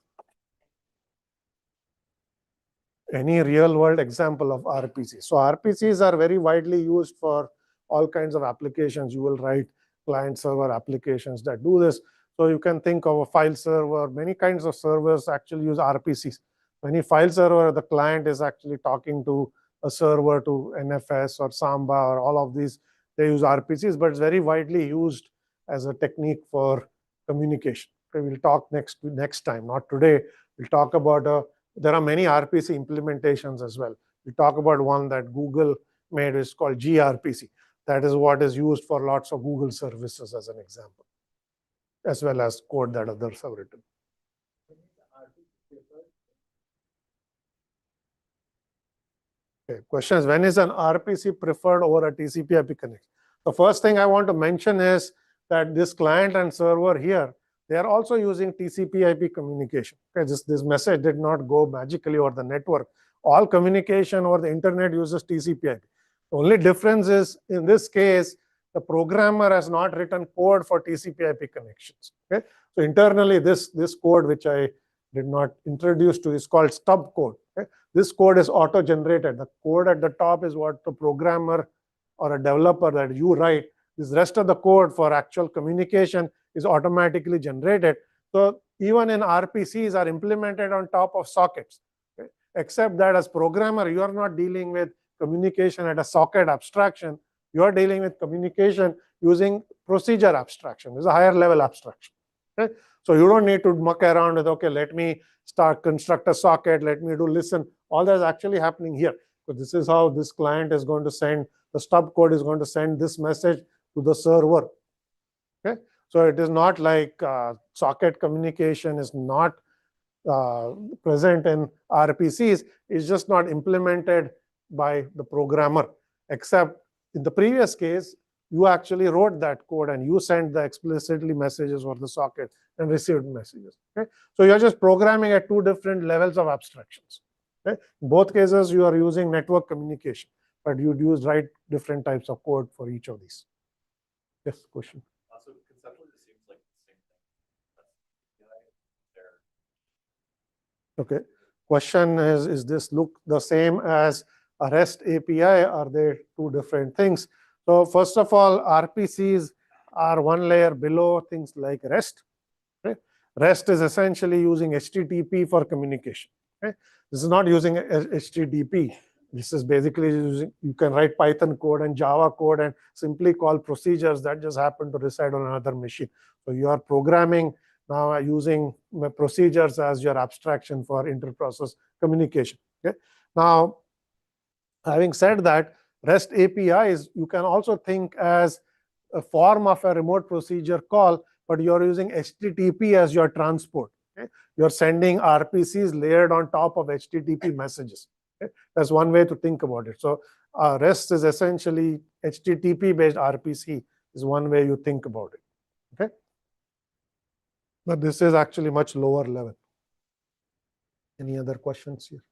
Any real world example of RPC? So RPCs are very widely used for all kinds of applications. You will write client server applications that do this. So you can think of a file server. Many kinds of servers actually use RPCs. Any file server, the client is actually talking to a server, to NFS or Samba or all of these. They use RPCs, but it's very widely used as a technique for communication. Okay, we'll talk next time, not today. We'll talk about there are many RPC implementations as well. We'll talk about one that Google made is called gRPC. That is what is used for lots of Google services as an example, as well as code that others have written. Okay, question is, when is an RPC preferred over a TCP/IP connection? The first thing I want to mention is that this client and server here, they are also using TCP/IP communication. Okay, this message did not go magically over the network. All communication over the internet uses TCP/IP. The only difference is, in this case, the programmer has not written code for TCP/IP connections. Okay, so internally, this code, which I did not introduce to, is called stub code. Okay, this code is auto-generated. The code at the top is what the programmer or a developer that you write. This rest of the code for actual communication is automatically generated. So even in RPCs are implemented on top of sockets, okay? Except that as programmer, you are not dealing with communication at a socket abstraction. You are dealing with communication using procedure abstraction. This is a higher level abstraction. Okay? So you don't need to muck around with, okay, let me construct a socket, let me do listen. All that is actually happening here. So this is how this client is going to send, the stub code is going to send this message to the server. Okay, so it is not like socket communication is not present in RPCs. It's just not implemented by the programmer, except in the previous case, you actually wrote that code and you sent the explicitly messages for the socket and received messages. Okay, so you're just programming at two different levels of abstractions. Okay, in both cases, you are using network communication, but you'd write different types of code for each of these. Yes, question. So conceptually, this seems like the same thing. Okay. Question is this look the same as a REST API? Are they two different things? So first of all, RPCs are one layer below things like REST. Okay? REST is essentially using HTTP for communication. Okay? This is not using HTTP. This is basically using, you can write Python code and Java code and simply call procedures that just happen to reside on another machine. So you are programming now using procedures as your abstraction for inter-process communication. Okay? Now, having said that, REST APIs, you can also think as a form of a remote procedure call, but you're using HTTP as your transport. Okay? You're sending RPCs layered on top of HTTP messages. Okay? That's one way to think about it. So REST is essentially HTTP-based RPC is one way you think about it. Okay? But this is actually much lower level. Any other questions here?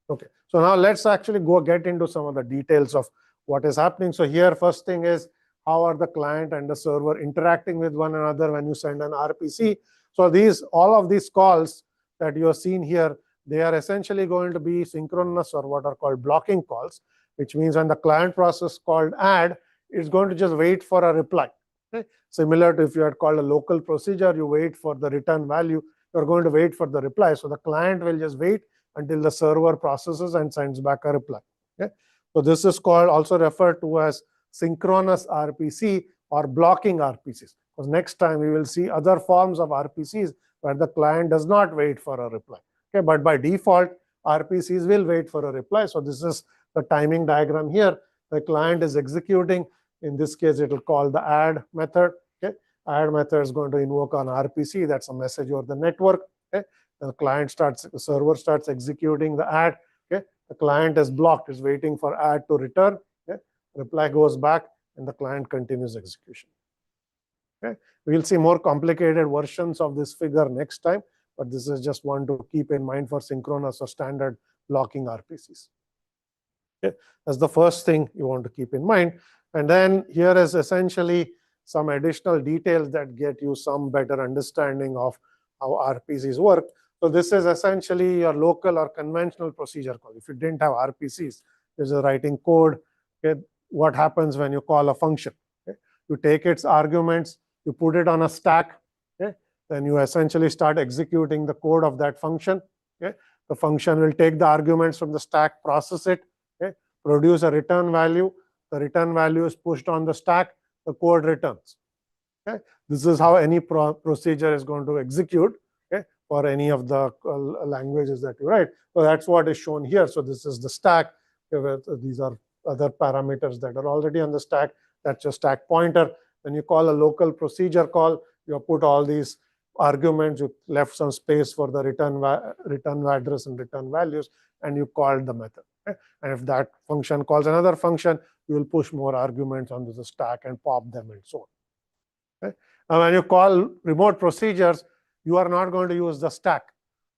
Okay, so now let's actually get into some of the details of what is happening. So here, first thing is, how are the client and the server interacting with one another when you send an RPC? So all of these calls that you are seeing here, they are essentially going to be synchronous, or what are called blocking calls, which means when the client process called add, it's going to just wait for a reply. Okay? Similar to if you had called a local procedure, you wait for the return value, you're going to wait for the reply. So the client will just wait until the server processes and sends back a reply. Okay? So this is called, also referred to as synchronous RPC or blocking RPCs. Because next time we will see other forms of RPCs where the client does not wait for a reply. Okay? But by default, RPCs will wait for a reply. So this is the timing diagram here. The client is executing. In this case, it will call the add method. Okay? Add method is going to invoke on RPC. That's a message over the network. Okay? The server starts executing the add. Okay? The client is blocked, is waiting for add to return. Okay? Reply goes back, and the client continues execution. Okay? We'll see more complicated versions of this figure next time, but this is just one to keep in mind for synchronous or standard blocking RPCs. Okay? That's the first thing you want to keep in mind. And then here is essentially some additional details that get you some better understanding of how RPCs work. So this is essentially your local or conventional procedure call. If you didn't have RPCs, you're just writing code. Okay? What happens when you call a function? Okay? You take its arguments, you put it on a stack. Okay? Then you essentially start executing the code of that function. Okay? The function will take the arguments from the stack, process it, okay? Produce a return value. The return value is pushed on the stack. The code returns. Okay? This is how any procedure is going to execute, okay, for any of the languages that you write. So that's what is shown here. So this is the stack. These are other parameters that are already on the stack. That's your stack pointer. When you call a local procedure call, you put all these arguments, you left some space for the return address and return values, and you called the method. Okay? And if that function calls another function, you will push more arguments onto the stack and pop them and so on. Okay? Now, when you call remote procedures, you are not going to use the stack.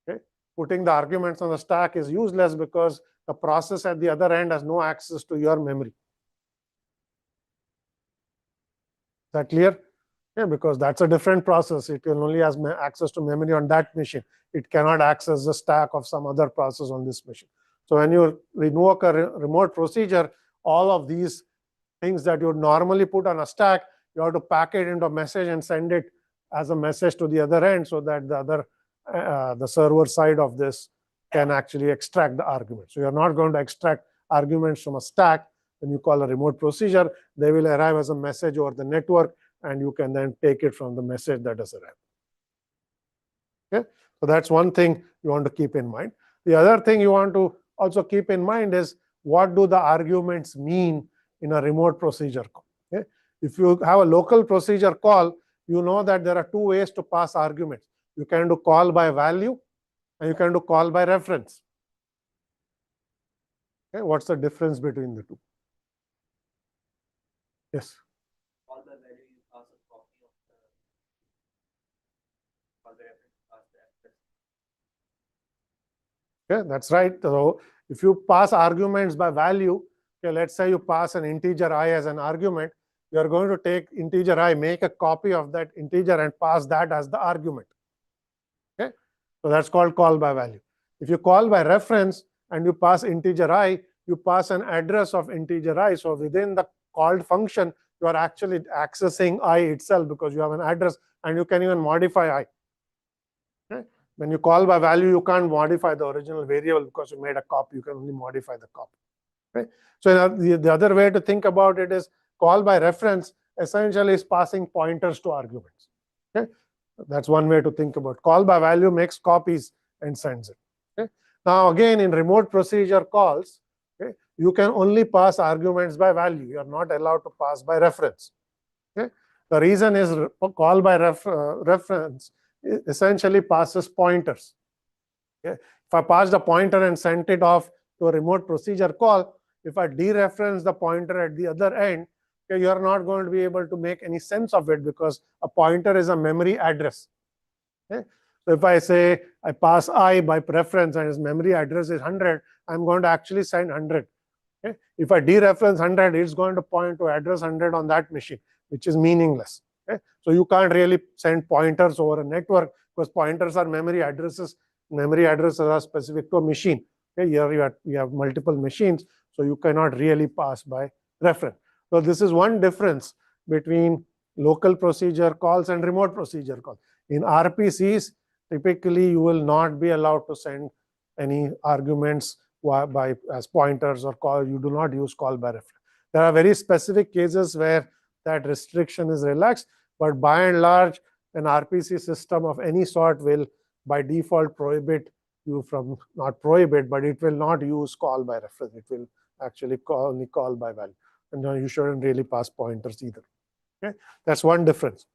Okay? Putting the arguments on the stack is useless because the process at the other end has no access to your memory. Is that clear? Yeah, because that's a different process. It will only has access to memory on that machine. It cannot access the stack of some other process on this machine. So when you invoke a remote procedure, all of these things that you would normally put on a stack, you have to pack it into a message and send it as a message to the other end so that the other the server side of this can actually extract the argument. So you're not going to extract arguments from a stack. When you call a remote procedure, they will arrive as a message over the network, and you can then take it from the message that has arrived. Okay? So that's one thing you want to keep in mind. The other thing you want to also keep in mind is what do the arguments mean in a remote procedure call. Okay? If you have a local procedure call, you know that there are two ways to pass arguments. You can do call by value, and you can do call by reference. Okay? What's the difference between the two? Yes. All the value you pass a copy of the all the reference pass the address. Okay, that's right. So if you pass arguments by value, okay, let's say you pass an integer I as an argument, you are going to take integer I, make a copy of that integer, and pass that as the argument. Okay, so that's called call by value. If you call by reference and you pass integer I, you pass an address of integer I. So within the called function, you are actually accessing I itself because you have an address, and you can even modify I. Okay? When you call by value, you can't modify the original variable because you made a copy. You can only modify the copy. Okay? So the other way to think about it is call by reference essentially is passing pointers to arguments. Okay? That's one way to think about. Call by value makes copies and sends it. Okay? Now again, in remote procedure calls, okay, you can only pass arguments by value. You are not allowed to pass by reference. Okay? The reason is call by reference essentially passes pointers. Okay? If I passed a pointer and sent it off to a remote procedure call, if I dereference the pointer at the other end, okay, you are not going to be able to make any sense of it because a pointer is a memory address. Okay? So if I say I pass I by preference and its memory address is 100, I'm going to actually send 100. Okay? If I dereference 100, it's going to point to address 100 on that machine, which is meaningless. Okay? So you can't really send pointers over a network because pointers are memory addresses. Memory addresses are specific to a machine. Okay? Here you have multiple machines, so you cannot really pass by reference. So this is one difference between local procedure calls and remote procedure calls. In RPCs, typically you will not be allowed to send any arguments by as pointers or call. You do not use call by reference. There are very specific cases where that restriction is relaxed, but by and large, an RPC system of any sort will by default prohibit you from, not prohibit, but it will not use call by reference. It will actually only call by value. And you shouldn't really pass pointers either. Okay? That's one difference.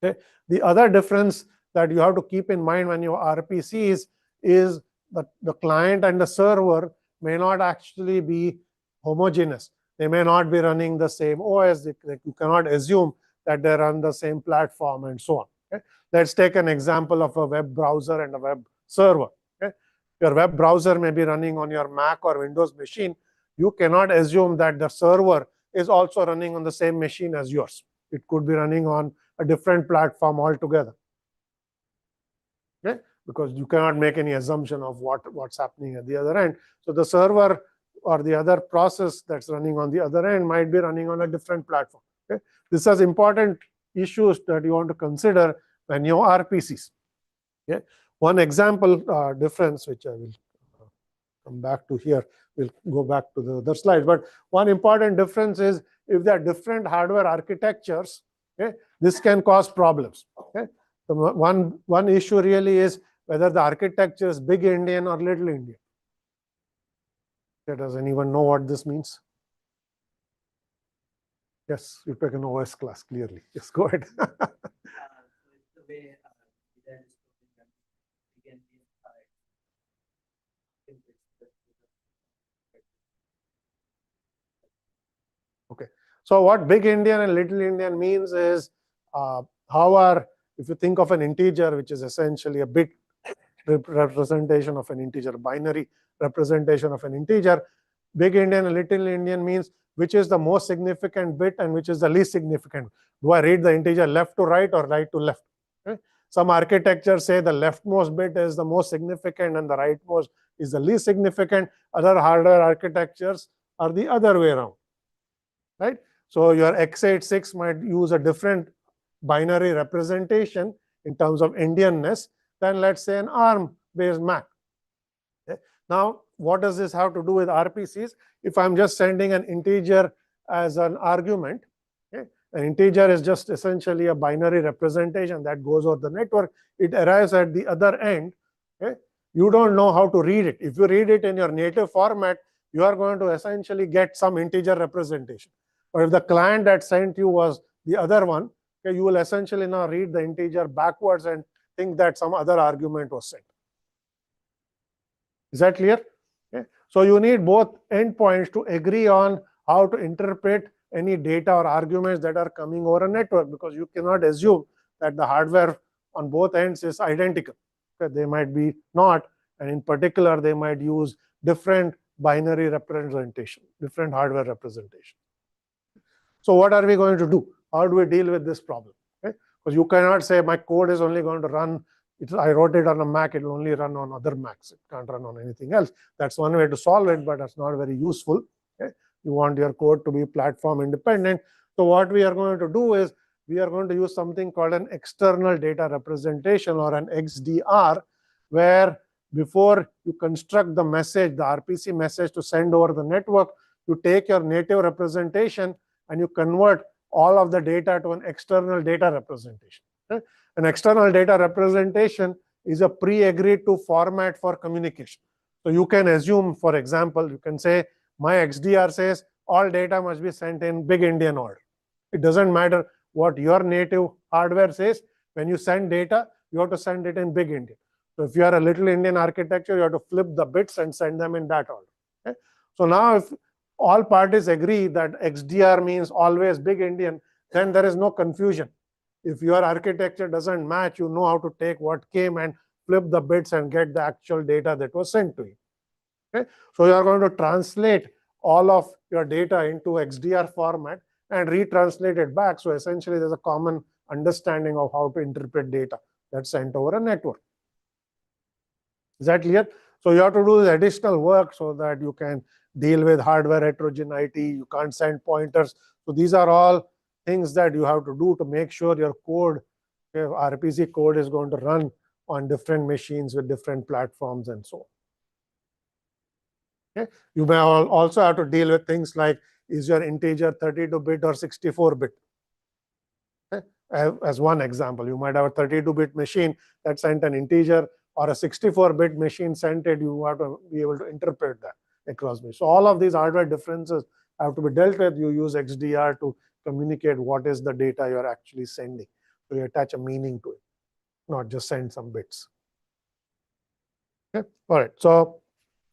Okay? The other difference that you have to keep in mind when you RPCs is that the client and the server may not actually be homogeneous. They may not be running the same OS. You cannot assume that they run the same platform and so on. Okay? Let's take an example of a web browser and a web server. Okay? Your web browser may be running on your Mac or Windows machine. You cannot assume that the server is also running on the same machine as yours. It could be running on a different platform altogether. Okay? Because you cannot make any assumption of what's happening at the other end. So the server or the other process that's running on the other end might be running on a different platform. Okay? This is important issues that you want to consider when you RPCs. Okay? One example difference, which I will come back to here, we'll go back to the other slides. But one important difference is if there are different hardware architectures, okay, this can cause problems. Okay, so one issue really is whether the architecture is big Indian or little Indian. Does anyone know what this means? Yes, you took an OS class, clearly. Yes, go ahead. So it's the way that is we can be So what big Indian and little Indian means is if you think of an integer, which is essentially a bit representation of an integer, binary representation of an integer, big Indian and little Indian means which is the most significant bit and which is the least significant. Do I read the integer left to right or right to left? Okay. Some architectures say the leftmost bit is the most significant and the rightmost is the least significant. Other hardware architectures are the other way around, right? So your x86 might use a different binary representation in terms of Indianness than, let's say, an ARM-based Mac. Okay. Now, what does this have to do with RPCs? If I'm just sending an integer as an argument, okay, an integer is just essentially a binary representation that goes over the network. It arrives at the other end. Okay. You don't know how to read it. If you read it in your native format, you are going to essentially get some integer representation. But if the client that sent you was the other one, okay, you will essentially now read the integer backwards and think that some other argument was sent. Is that clear? Okay. So you need both endpoints to agree on how to interpret any data or arguments that are coming over a network, because you cannot assume that the hardware on both ends is identical. Okay. They might be not, and in particular, they might use different binary representation, different hardware representation. So what are we going to do? How do we deal with this problem? Okay? Because you cannot say my code is only going to run, I wrote it on a Mac, it will only run on other Macs. It can't run on anything else. That's one way to solve it, but that's not very useful. Okay? You want your code to be platform independent. So what we are going to do is we are going to use something called an external data representation, or an XDR, where before you construct the message, the RPC message to send over the network, you take your native representation and you convert all of the data to an external data representation. Okay? An external data representation is a pre-agreed to format for communication. So you can assume, for example, you can say my XDR says all data must be sent in big Indian order. It doesn't matter what your native hardware says. When you send data, you have to send it in big Indian. So if you are a little Indian architecture, you have to flip the bits and send them in that order. Okay? So now if all parties agree that XDR means always big Indian, then there is no confusion. If your architecture doesn't match, you know how to take what came and flip the bits and get the actual data that was sent to you. Okay? So you are going to translate all of your data into XDR format and retranslate it back. So essentially, there's a common understanding of how to interpret data that's sent over a network. Is that clear? So you have to do this additional work so that you can deal with hardware heterogeneity. You can't send pointers. So these are all things that you have to do to make sure your code, okay, RPC code, is going to run on different machines with different platforms and so on. Okay. You may also have to deal with things like, is your integer 32-bit or 64-bit? Okay. As one example, you might have a 32-bit machine that sent an integer, or a 64-bit machine sent it. You have to be able to interpret that across me. So all of these hardware differences have to be dealt with. You use XDR to communicate what is the data you're actually sending. So you attach a meaning to it, not just send some bits. Okay. All right. So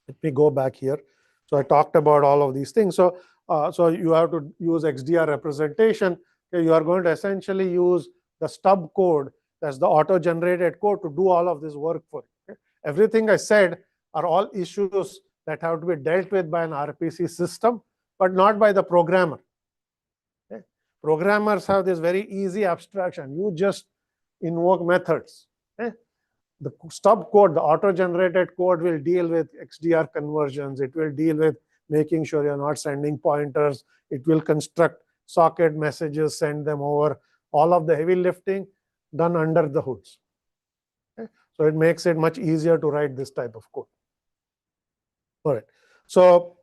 let me go back here. So I talked about all of these things. So you have to use XDR representation. Okay. You are going to essentially use the stub code, that's the auto-generated code, to do all of this work for you. Okay. Everything I said are all issues that have to be dealt with by an RPC system, but not by the programmer. Okay. Programmers have this very easy abstraction. You just invoke methods. Okay. The stub code, the auto-generated code, will deal with XDR conversions. It will deal with making sure you're not sending pointers. It will construct socket messages, send them over. All of the heavy lifting done under the hoods. Okay. So it makes it much easier to write this type of code. All right. So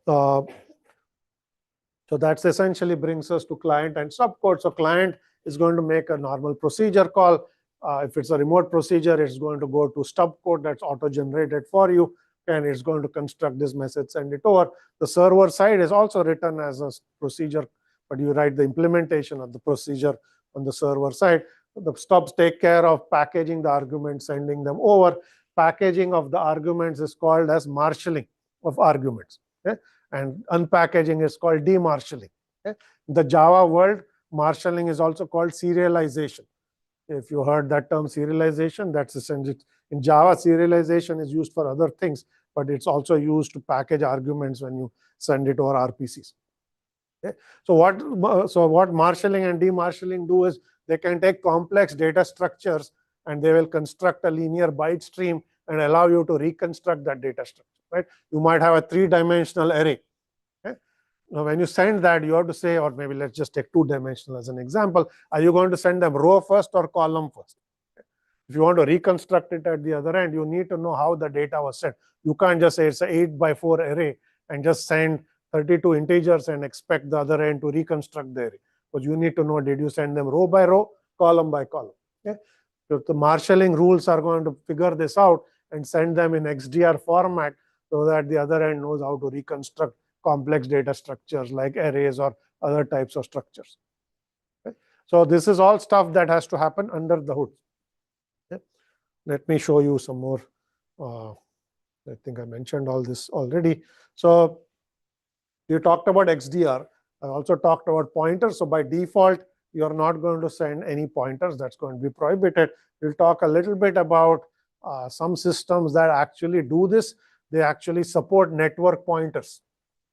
that's essentially brings us to client and subcode. So client it's going to make a normal procedure call. If it's a remote procedure, it's going to go to stub code that's auto-generated for you, and it's going to construct this message, send it over. The server side is also written as a procedure, but you write the implementation of the procedure on the server side. The stubs take care of packaging the arguments, sending them over. Packaging of the arguments is called as marshalling of arguments. Okay? And unpackaging is called demarshalling. Okay? In the Java world, marshalling is also called serialization. If you heard that term serialization, that's essentially in Java, serialization is used for other things, but it's also used to package arguments when you send it over RPCs. Okay? So what marshalling and demarshalling do is they can take complex data structures and they will construct a linear byte stream and allow you to reconstruct that data structure. Right? You might have a 3-dimensional array. Okay? Now, when you send that, you have to say, or maybe let's just take 2-dimensional as an example. Are you going to send them row first or column first? If you want to reconstruct it at the other end, you need to know how the data was sent. You can't just say it's an 8x4 array and just send 32 integers and expect the other end to reconstruct the array. Because you need to know, did you send them row by row, column by column? Okay? So the marshalling rules are going to figure this out and send them in XDR format so that the other end knows how to reconstruct complex data structures like arrays or other types of structures. Okay? So this is all stuff that has to happen under the hood. Okay? Let me show you some more. I think I mentioned all this already. So you talked about XDR. I also talked about pointers. So by default, you're not going to send any pointers. That's going to be prohibited. We'll talk a little bit about some systems that actually do this. They actually support network pointers.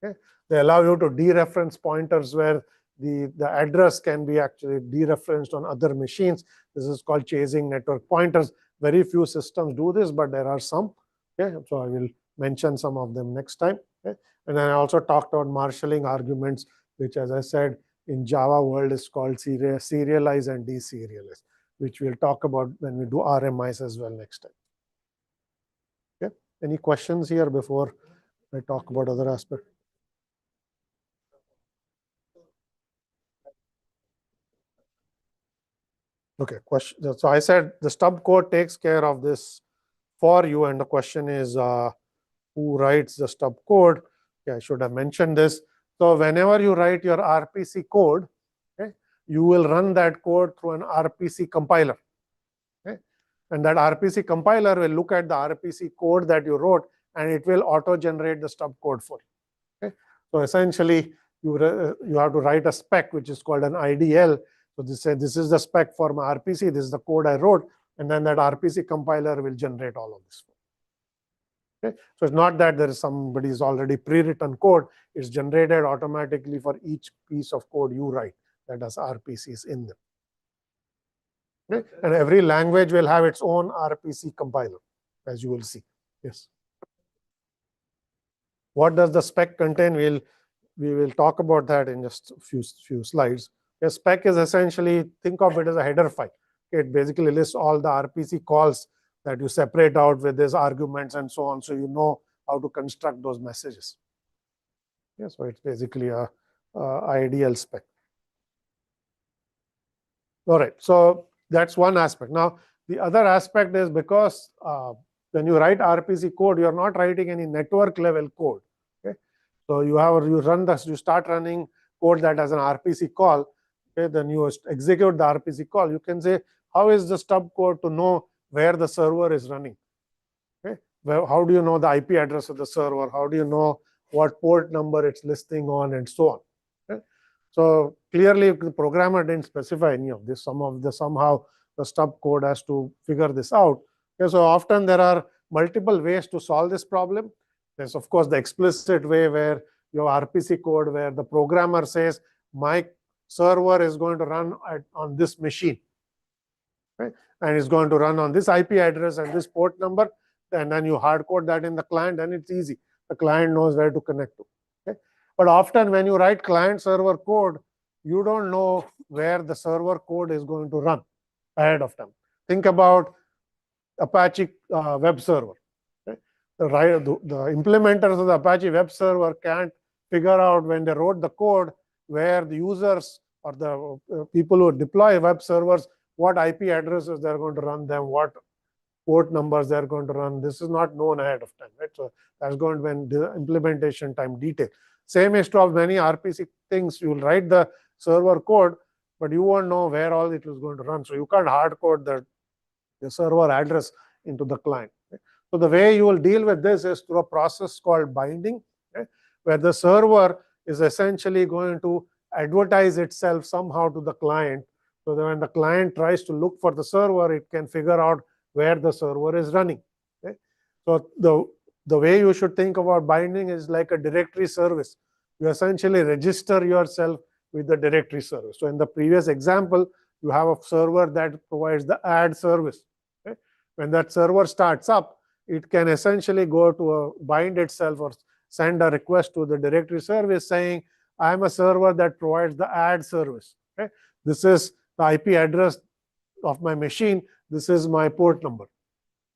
Okay? They allow you to dereference pointers where the address can be actually dereferenced on other machines. This is called chasing network pointers. Very few systems do this, but there are some. Okay? So I will mention some of them next time. Okay? And then I also talked about marshalling arguments, which, as I said, in Java world is called serialize and deserialize, which we'll talk about when we do RMIs as well next time. Okay? Any questions here before I talk about other aspects? Okay, question. So I said the stub code takes care of this for you, and the question is who writes the stub code? Okay, I should have mentioned this. So whenever you write your RPC code, okay, you will run that code through an RPC compiler. Okay? And that RPC compiler will look at the RPC code that you wrote, and it will auto-generate the stub code for you. Okay? So essentially, you have to write a spec, which is called an IDL. So this is the spec for my RPC. This is the code I wrote, and then that RPC compiler will generate all of this. Okay? So it's not that there is somebody's already pre-written code. It's generated automatically for each piece of code you write that has RPCs in them. Okay? And every language will have its own RPC compiler, as you will see. Yes. What does the spec contain? We will talk about that in just a few slides. A spec is essentially, think of it as a header file. It basically lists all the RPC calls that you separate out with these arguments and so on, so you know how to construct those messages. Yeah, so it's basically a ideal spec. All right, so that's one aspect. Now, the other aspect is because when you write RPC code, you're not writing any network level code. Okay? So you start running code that has an RPC call. Okay? Then you execute the RPC call. You can say, how is the stub code to know where the server is running? Okay? Well, how do you know the IP address of the server? How do you know what port number it's listing on, and so on? Okay? So clearly, the programmer didn't specify any of this. Somehow the stub code has to figure this out. Okay? So often there are multiple ways to solve this problem. There's of course the explicit way where you have RPC code where the programmer says my server is going to run on this machine. Okay? And it's going to run on this IP address and this port number, and then you hard code that in the client, and it's easy. The client knows where to connect to. Okay? But often when you write client server code, you don't know where the server code is going to run ahead of time. Think about Apache web server. Okay? The implementers of the Apache web server can't figure out when they wrote the code where the user's or the people who deploy web servers, what IP addresses they're going to run them, what port numbers they're going to run. This is not known ahead of time, right? So that's going to be in the implementation time detail. Same is true of many RPC things. You'll write the server code, but you won't know where all it is going to run. So you can't hard code the server address into the client. Okay? So the way you will deal with this is through a process called binding, okay, where the server is essentially going to advertise itself somehow to the client, so that when the client tries to look for the server, it can figure out where the server is running. Okay? So the way you should think about binding is like a directory service. You essentially register yourself with the directory service. So in the previous example, you have a server that provides the add service. Okay? When that server starts up, it can essentially go to bind itself or send a request to the directory service saying, I'm a server that provides the add service. Okay? This is the IP address of my machine. This is my port number.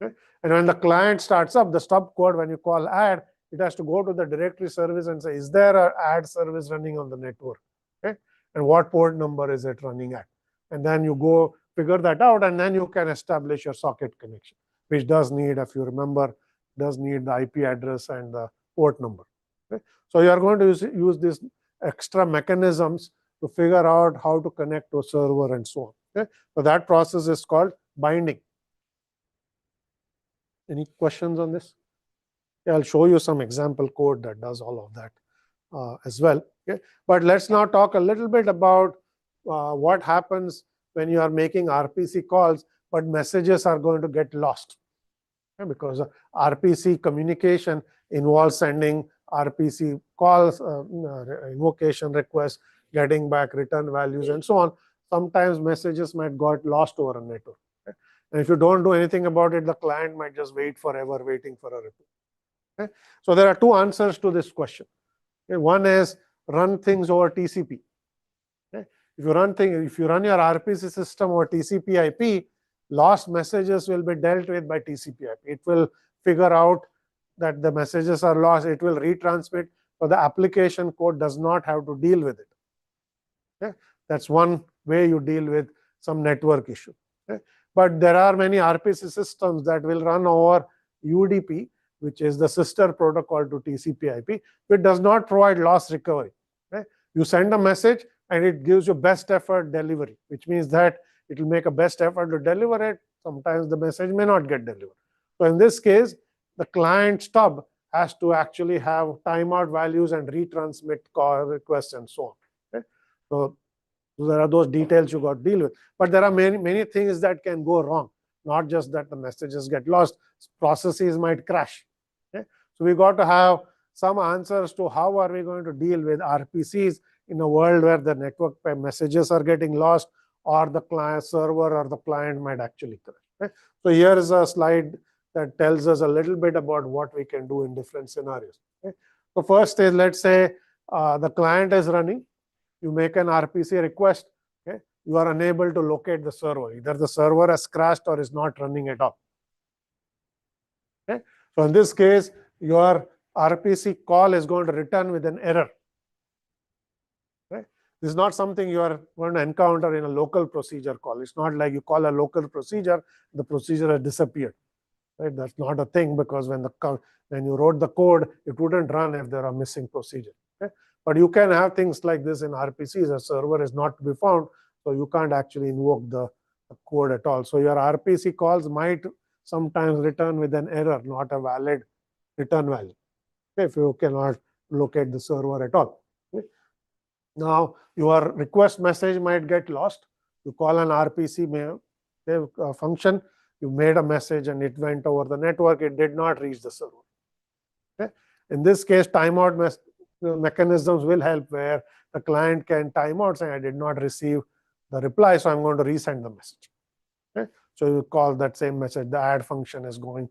Okay? And when the client starts up, the stub code, when you call add, it has to go to the directory service and say, is there an add service running on the network? Okay? And what port number is it running at? And then you go figure that out, and then you can establish your socket connection, which does need, if you remember, does need the IP address and the port number. Okay? So you are going to use these extra mechanisms to figure out how to connect to a server and so on. Okay? So that process is called binding. Any questions on this? Yeah, I'll show you some example code that does all of that as well. Okay? But let's now talk a little bit about what happens when you are making RPC calls, but messages are going to get lost. Okay? Because RPC communication involves sending RPC calls, invocation requests, getting back return values, and so on. Sometimes messages might get lost over a network. Okay? And if you don't do anything about it, the client might just wait forever waiting for a reply. Okay? So there are two answers to this question. Okay? One is run things over TCP. Okay? If you run your RPC system over TCP/IP, lost messages will be dealt with by TCP/IP. It will figure out that the messages are lost. It will retransmit. So the application code does not have to deal with it. Okay? That's one way you deal with some network issue. Okay? But there are many RPC systems that will run over UDP, which is the sister protocol to TCP/IP, which does not provide loss recovery. Okay? You send a message and it gives you best effort delivery, which means that it will make a best effort to deliver it. Sometimes the message may not get delivered. So in this case, the client stub has to actually have timeout values and retransmit call requests and so on. Okay? So there are those details you got to deal with. But there are many things that can go wrong, not just that the messages get lost. Processes might crash. Okay? So we got to have some answers to how are we going to deal with RPCs in a world where the network messages are getting lost, or the client server or the client might actually crash. Okay? So here is a slide that tells us a little bit about what we can do in different scenarios. Okay? So first is, let's say the client is running. You make an RPC request. Okay? You are unable to locate the server. Either the server has crashed or is not running at all. Okay? So in this case, your RPC call is going to return with an error. Okay? This is not something you are going to encounter in a local procedure call. It's not like you call a local procedure, the procedure has disappeared. Right? That's not a thing, because when you wrote the code, it wouldn't run if there are missing procedures. Okay? But you can have things like this in RPCs. A server is not to be found, so you can't actually invoke the code at all. So your RPC calls might sometimes return with an error, not a valid return value, okay, if you cannot locate the server at all. Okay? Now, your request message might get lost. You call an RPC function. You made a message and it went over the network. It did not reach the server. Okay? In this case, timeout mechanisms will help, where the client can timeout saying, I did not receive the reply, so I'm going to resend the message. Okay? So you call that same message. The add function is going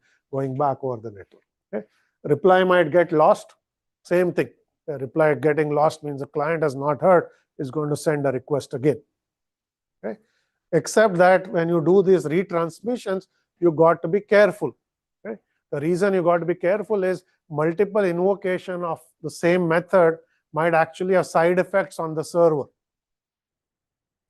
back over the network. Okay? Reply might get lost. Same thing. The reply getting lost means the client has not heard, is going to send a request again. Okay? Except that when you do these retransmissions, you got to be careful. Okay? The reason you got to be careful is multiple invocation of the same method might actually have side effects on the server.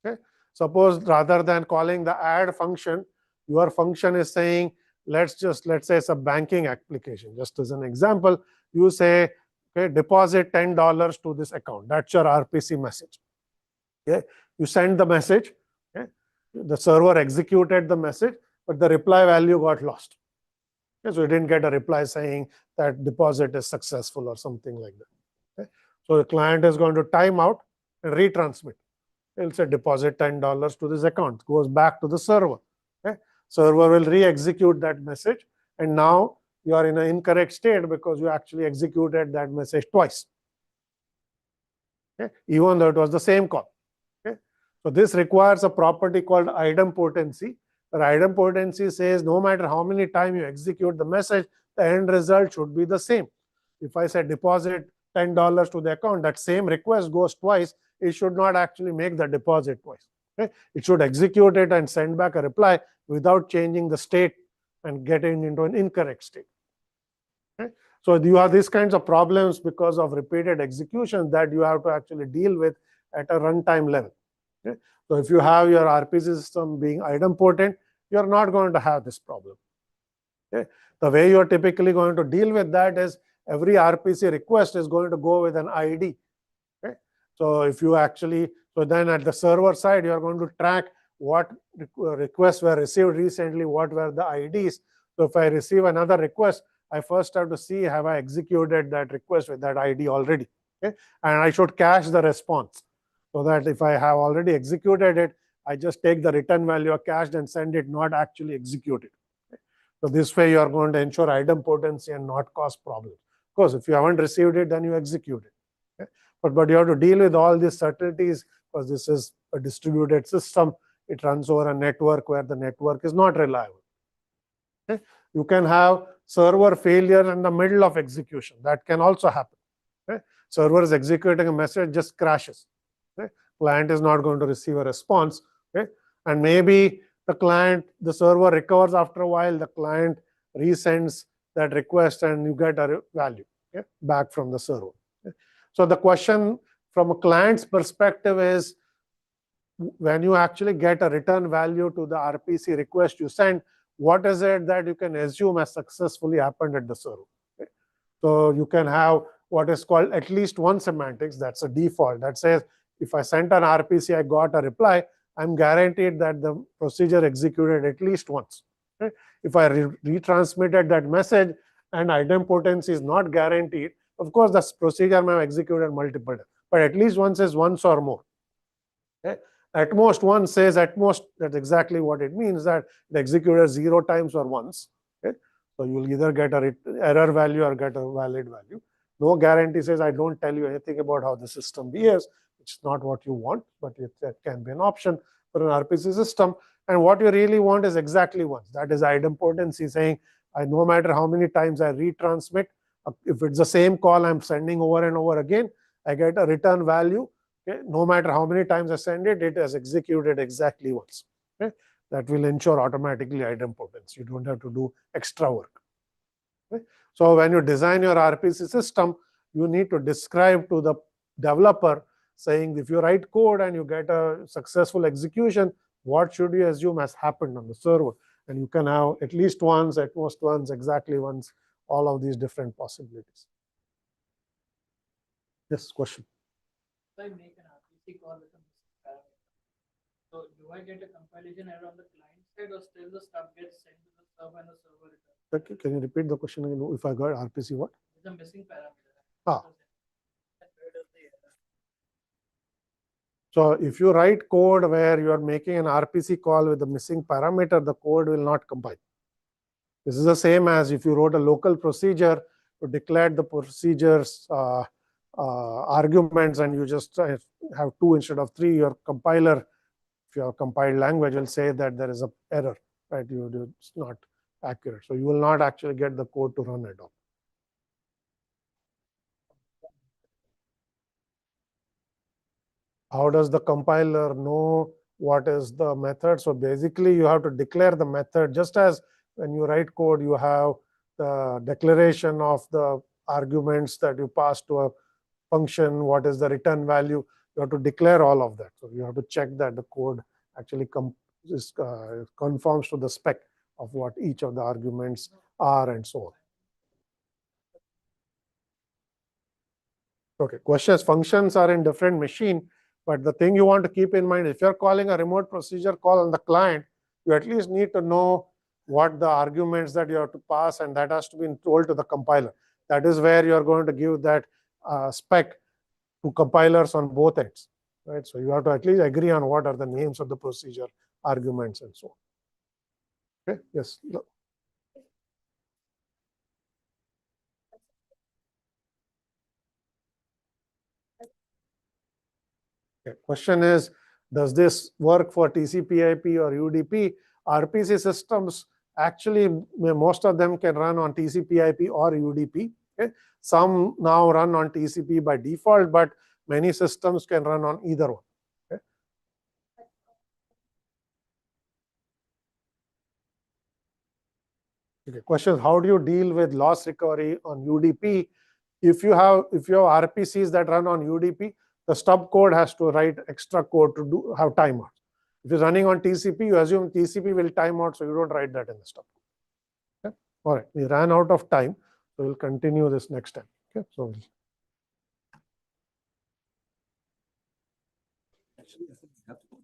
Okay. Suppose rather than calling the add function, your function is saying, let's say it's a banking application. Just as an example, you say, okay, deposit $10 to this account. That's your RPC message. Okay. You send the message. Okay. The server executed the message, but the reply value got lost. Okay. So you didn't get a reply saying that deposit is successful or something like that. Okay. So the client is going to time out and retransmit. It'll say deposit $10 to this account, goes back to the server. Okay. Server will re-execute that message, and now you are in an incorrect state because you actually executed that message twice. Okay. Even though it was the same call. Okay. So this requires a property called idempotency. The idempotency says no matter how many times you execute the message, the end result should be the same. If I say deposit $10 to the account, that same request goes twice, it should not actually make the deposit twice. Okay. It should execute it and send back a reply without changing the state and getting into an incorrect state. Okay. So you have these kinds of problems because of repeated executions that you have to actually deal with at a runtime level. Okay. So if you have your RPC system being idempotent, you're not going to have this problem. Okay. The way you're typically going to deal with that is every RPC request is going to go with an ID. Okay. So if you actually, so then at the server side, you're going to track what requests were received recently, what were the IDs. So if I receive another request, I first have to see, have I executed that request with that ID already? Okay. And I should cache the response so that if I have already executed it, I just take the return value cached and send it, not actually execute it. Okay. So this way, you are going to ensure idempotency and not cause problems. Of course, if you haven't received it, then you execute it. Okay. But you have to deal with all these subtleties because this is a distributed system. It runs over a network where the network is not reliable. Okay. You can have server failure in the middle of execution. That can also happen. Okay. Server is executing a message, just crashes. Okay. Client is not going to receive a response. Okay. And maybe the server recovers after a while, the client resends that request and you get a value, okay, back from the server. Okay. So the question from a client's perspective is, when you actually get a return value to the RPC request you send, what is it that you can assume has successfully happened at the server? Okay. So you can have what is called at least one semantics. That's a default that says if I sent an RPC, I got a reply, I'm guaranteed that the procedure executed at least once. Okay. If I retransmitted that message and idempotency is not guaranteed, of course, the procedure may have executed multiple times, but at least once is once or more. Okay. At most one says at most, that's exactly what it means, that it executed 0 times or once. Okay. So you'll either get an error value or get a valid value. No guarantee says I don't tell you anything about how the system behaves. It's not what you want, but that can be an option for an RPC system. And what you really want is exactly once. That is idempotency, saying no matter how many times I retransmit, if it's the same call I'm sending over and over again, I get a return value. Okay. No matter how many times I send it, it has executed exactly once. Okay. That will ensure automatically idempotency. You don't have to do extra work. Okay. So when you design your RPC system, you need to describe to the developer saying if you write code and you get a successful execution, what should you assume has happened on the server? And you can have at least once, at most once, exactly once, all of these different possibilities. Yes, question. If I make an RPC call with a missing parameter, so do I get a compilation error on the client side, or still the stuff gets sent to the server and the server returns? Okay. Can you repeat the question again? If I got RPC, what? With a missing parameter. Ah. Where does the error? So if you write code where you are making an RPC call with a missing parameter, the code will not compile. This is the same as if you wrote a local procedure to declare the procedure's arguments and you just have 2 instead of 3, your compiler, if you have compiled language, will say that there is an error, right? It's not accurate. So you will not actually get the code to run at all. How does the compiler know what is the method? So basically, you have to declare the method. Just as when you write code, you have the declaration of the arguments that you pass to a function, what is the return value. you have to declare all of that. So you have to check that the code actually conforms to the spec of what each of the arguments are and so on. Okay, questions, functions are in different machine, but the thing you want to keep in mind, if you're calling a remote procedure call on the client, you at least need to know what the arguments that you have to pass, and that has to be told to the compiler. That is where you're going to give that spec to compilers on both ends, right? So you have to at least agree on what are the names of the procedure, arguments, and so on. Okay, yes. Okay. Question is, does this work for TCP/IP or UDP? RPC systems, actually, most of them can run on TCP/IP or UDP. Okay. Some now run on TCP by default, but many systems can run on either one. Okay. Okay. Question: how do you deal with loss recovery on UDP? If you have RPCs that run on UDP, the stub code has to write extra code to have timeout. If it's running on TCP, you assume TCP will time out, so you don't write that in the stub code. Okay? All right, we ran out of time, so we'll continue this next time. Okay, so Actually, I think we have to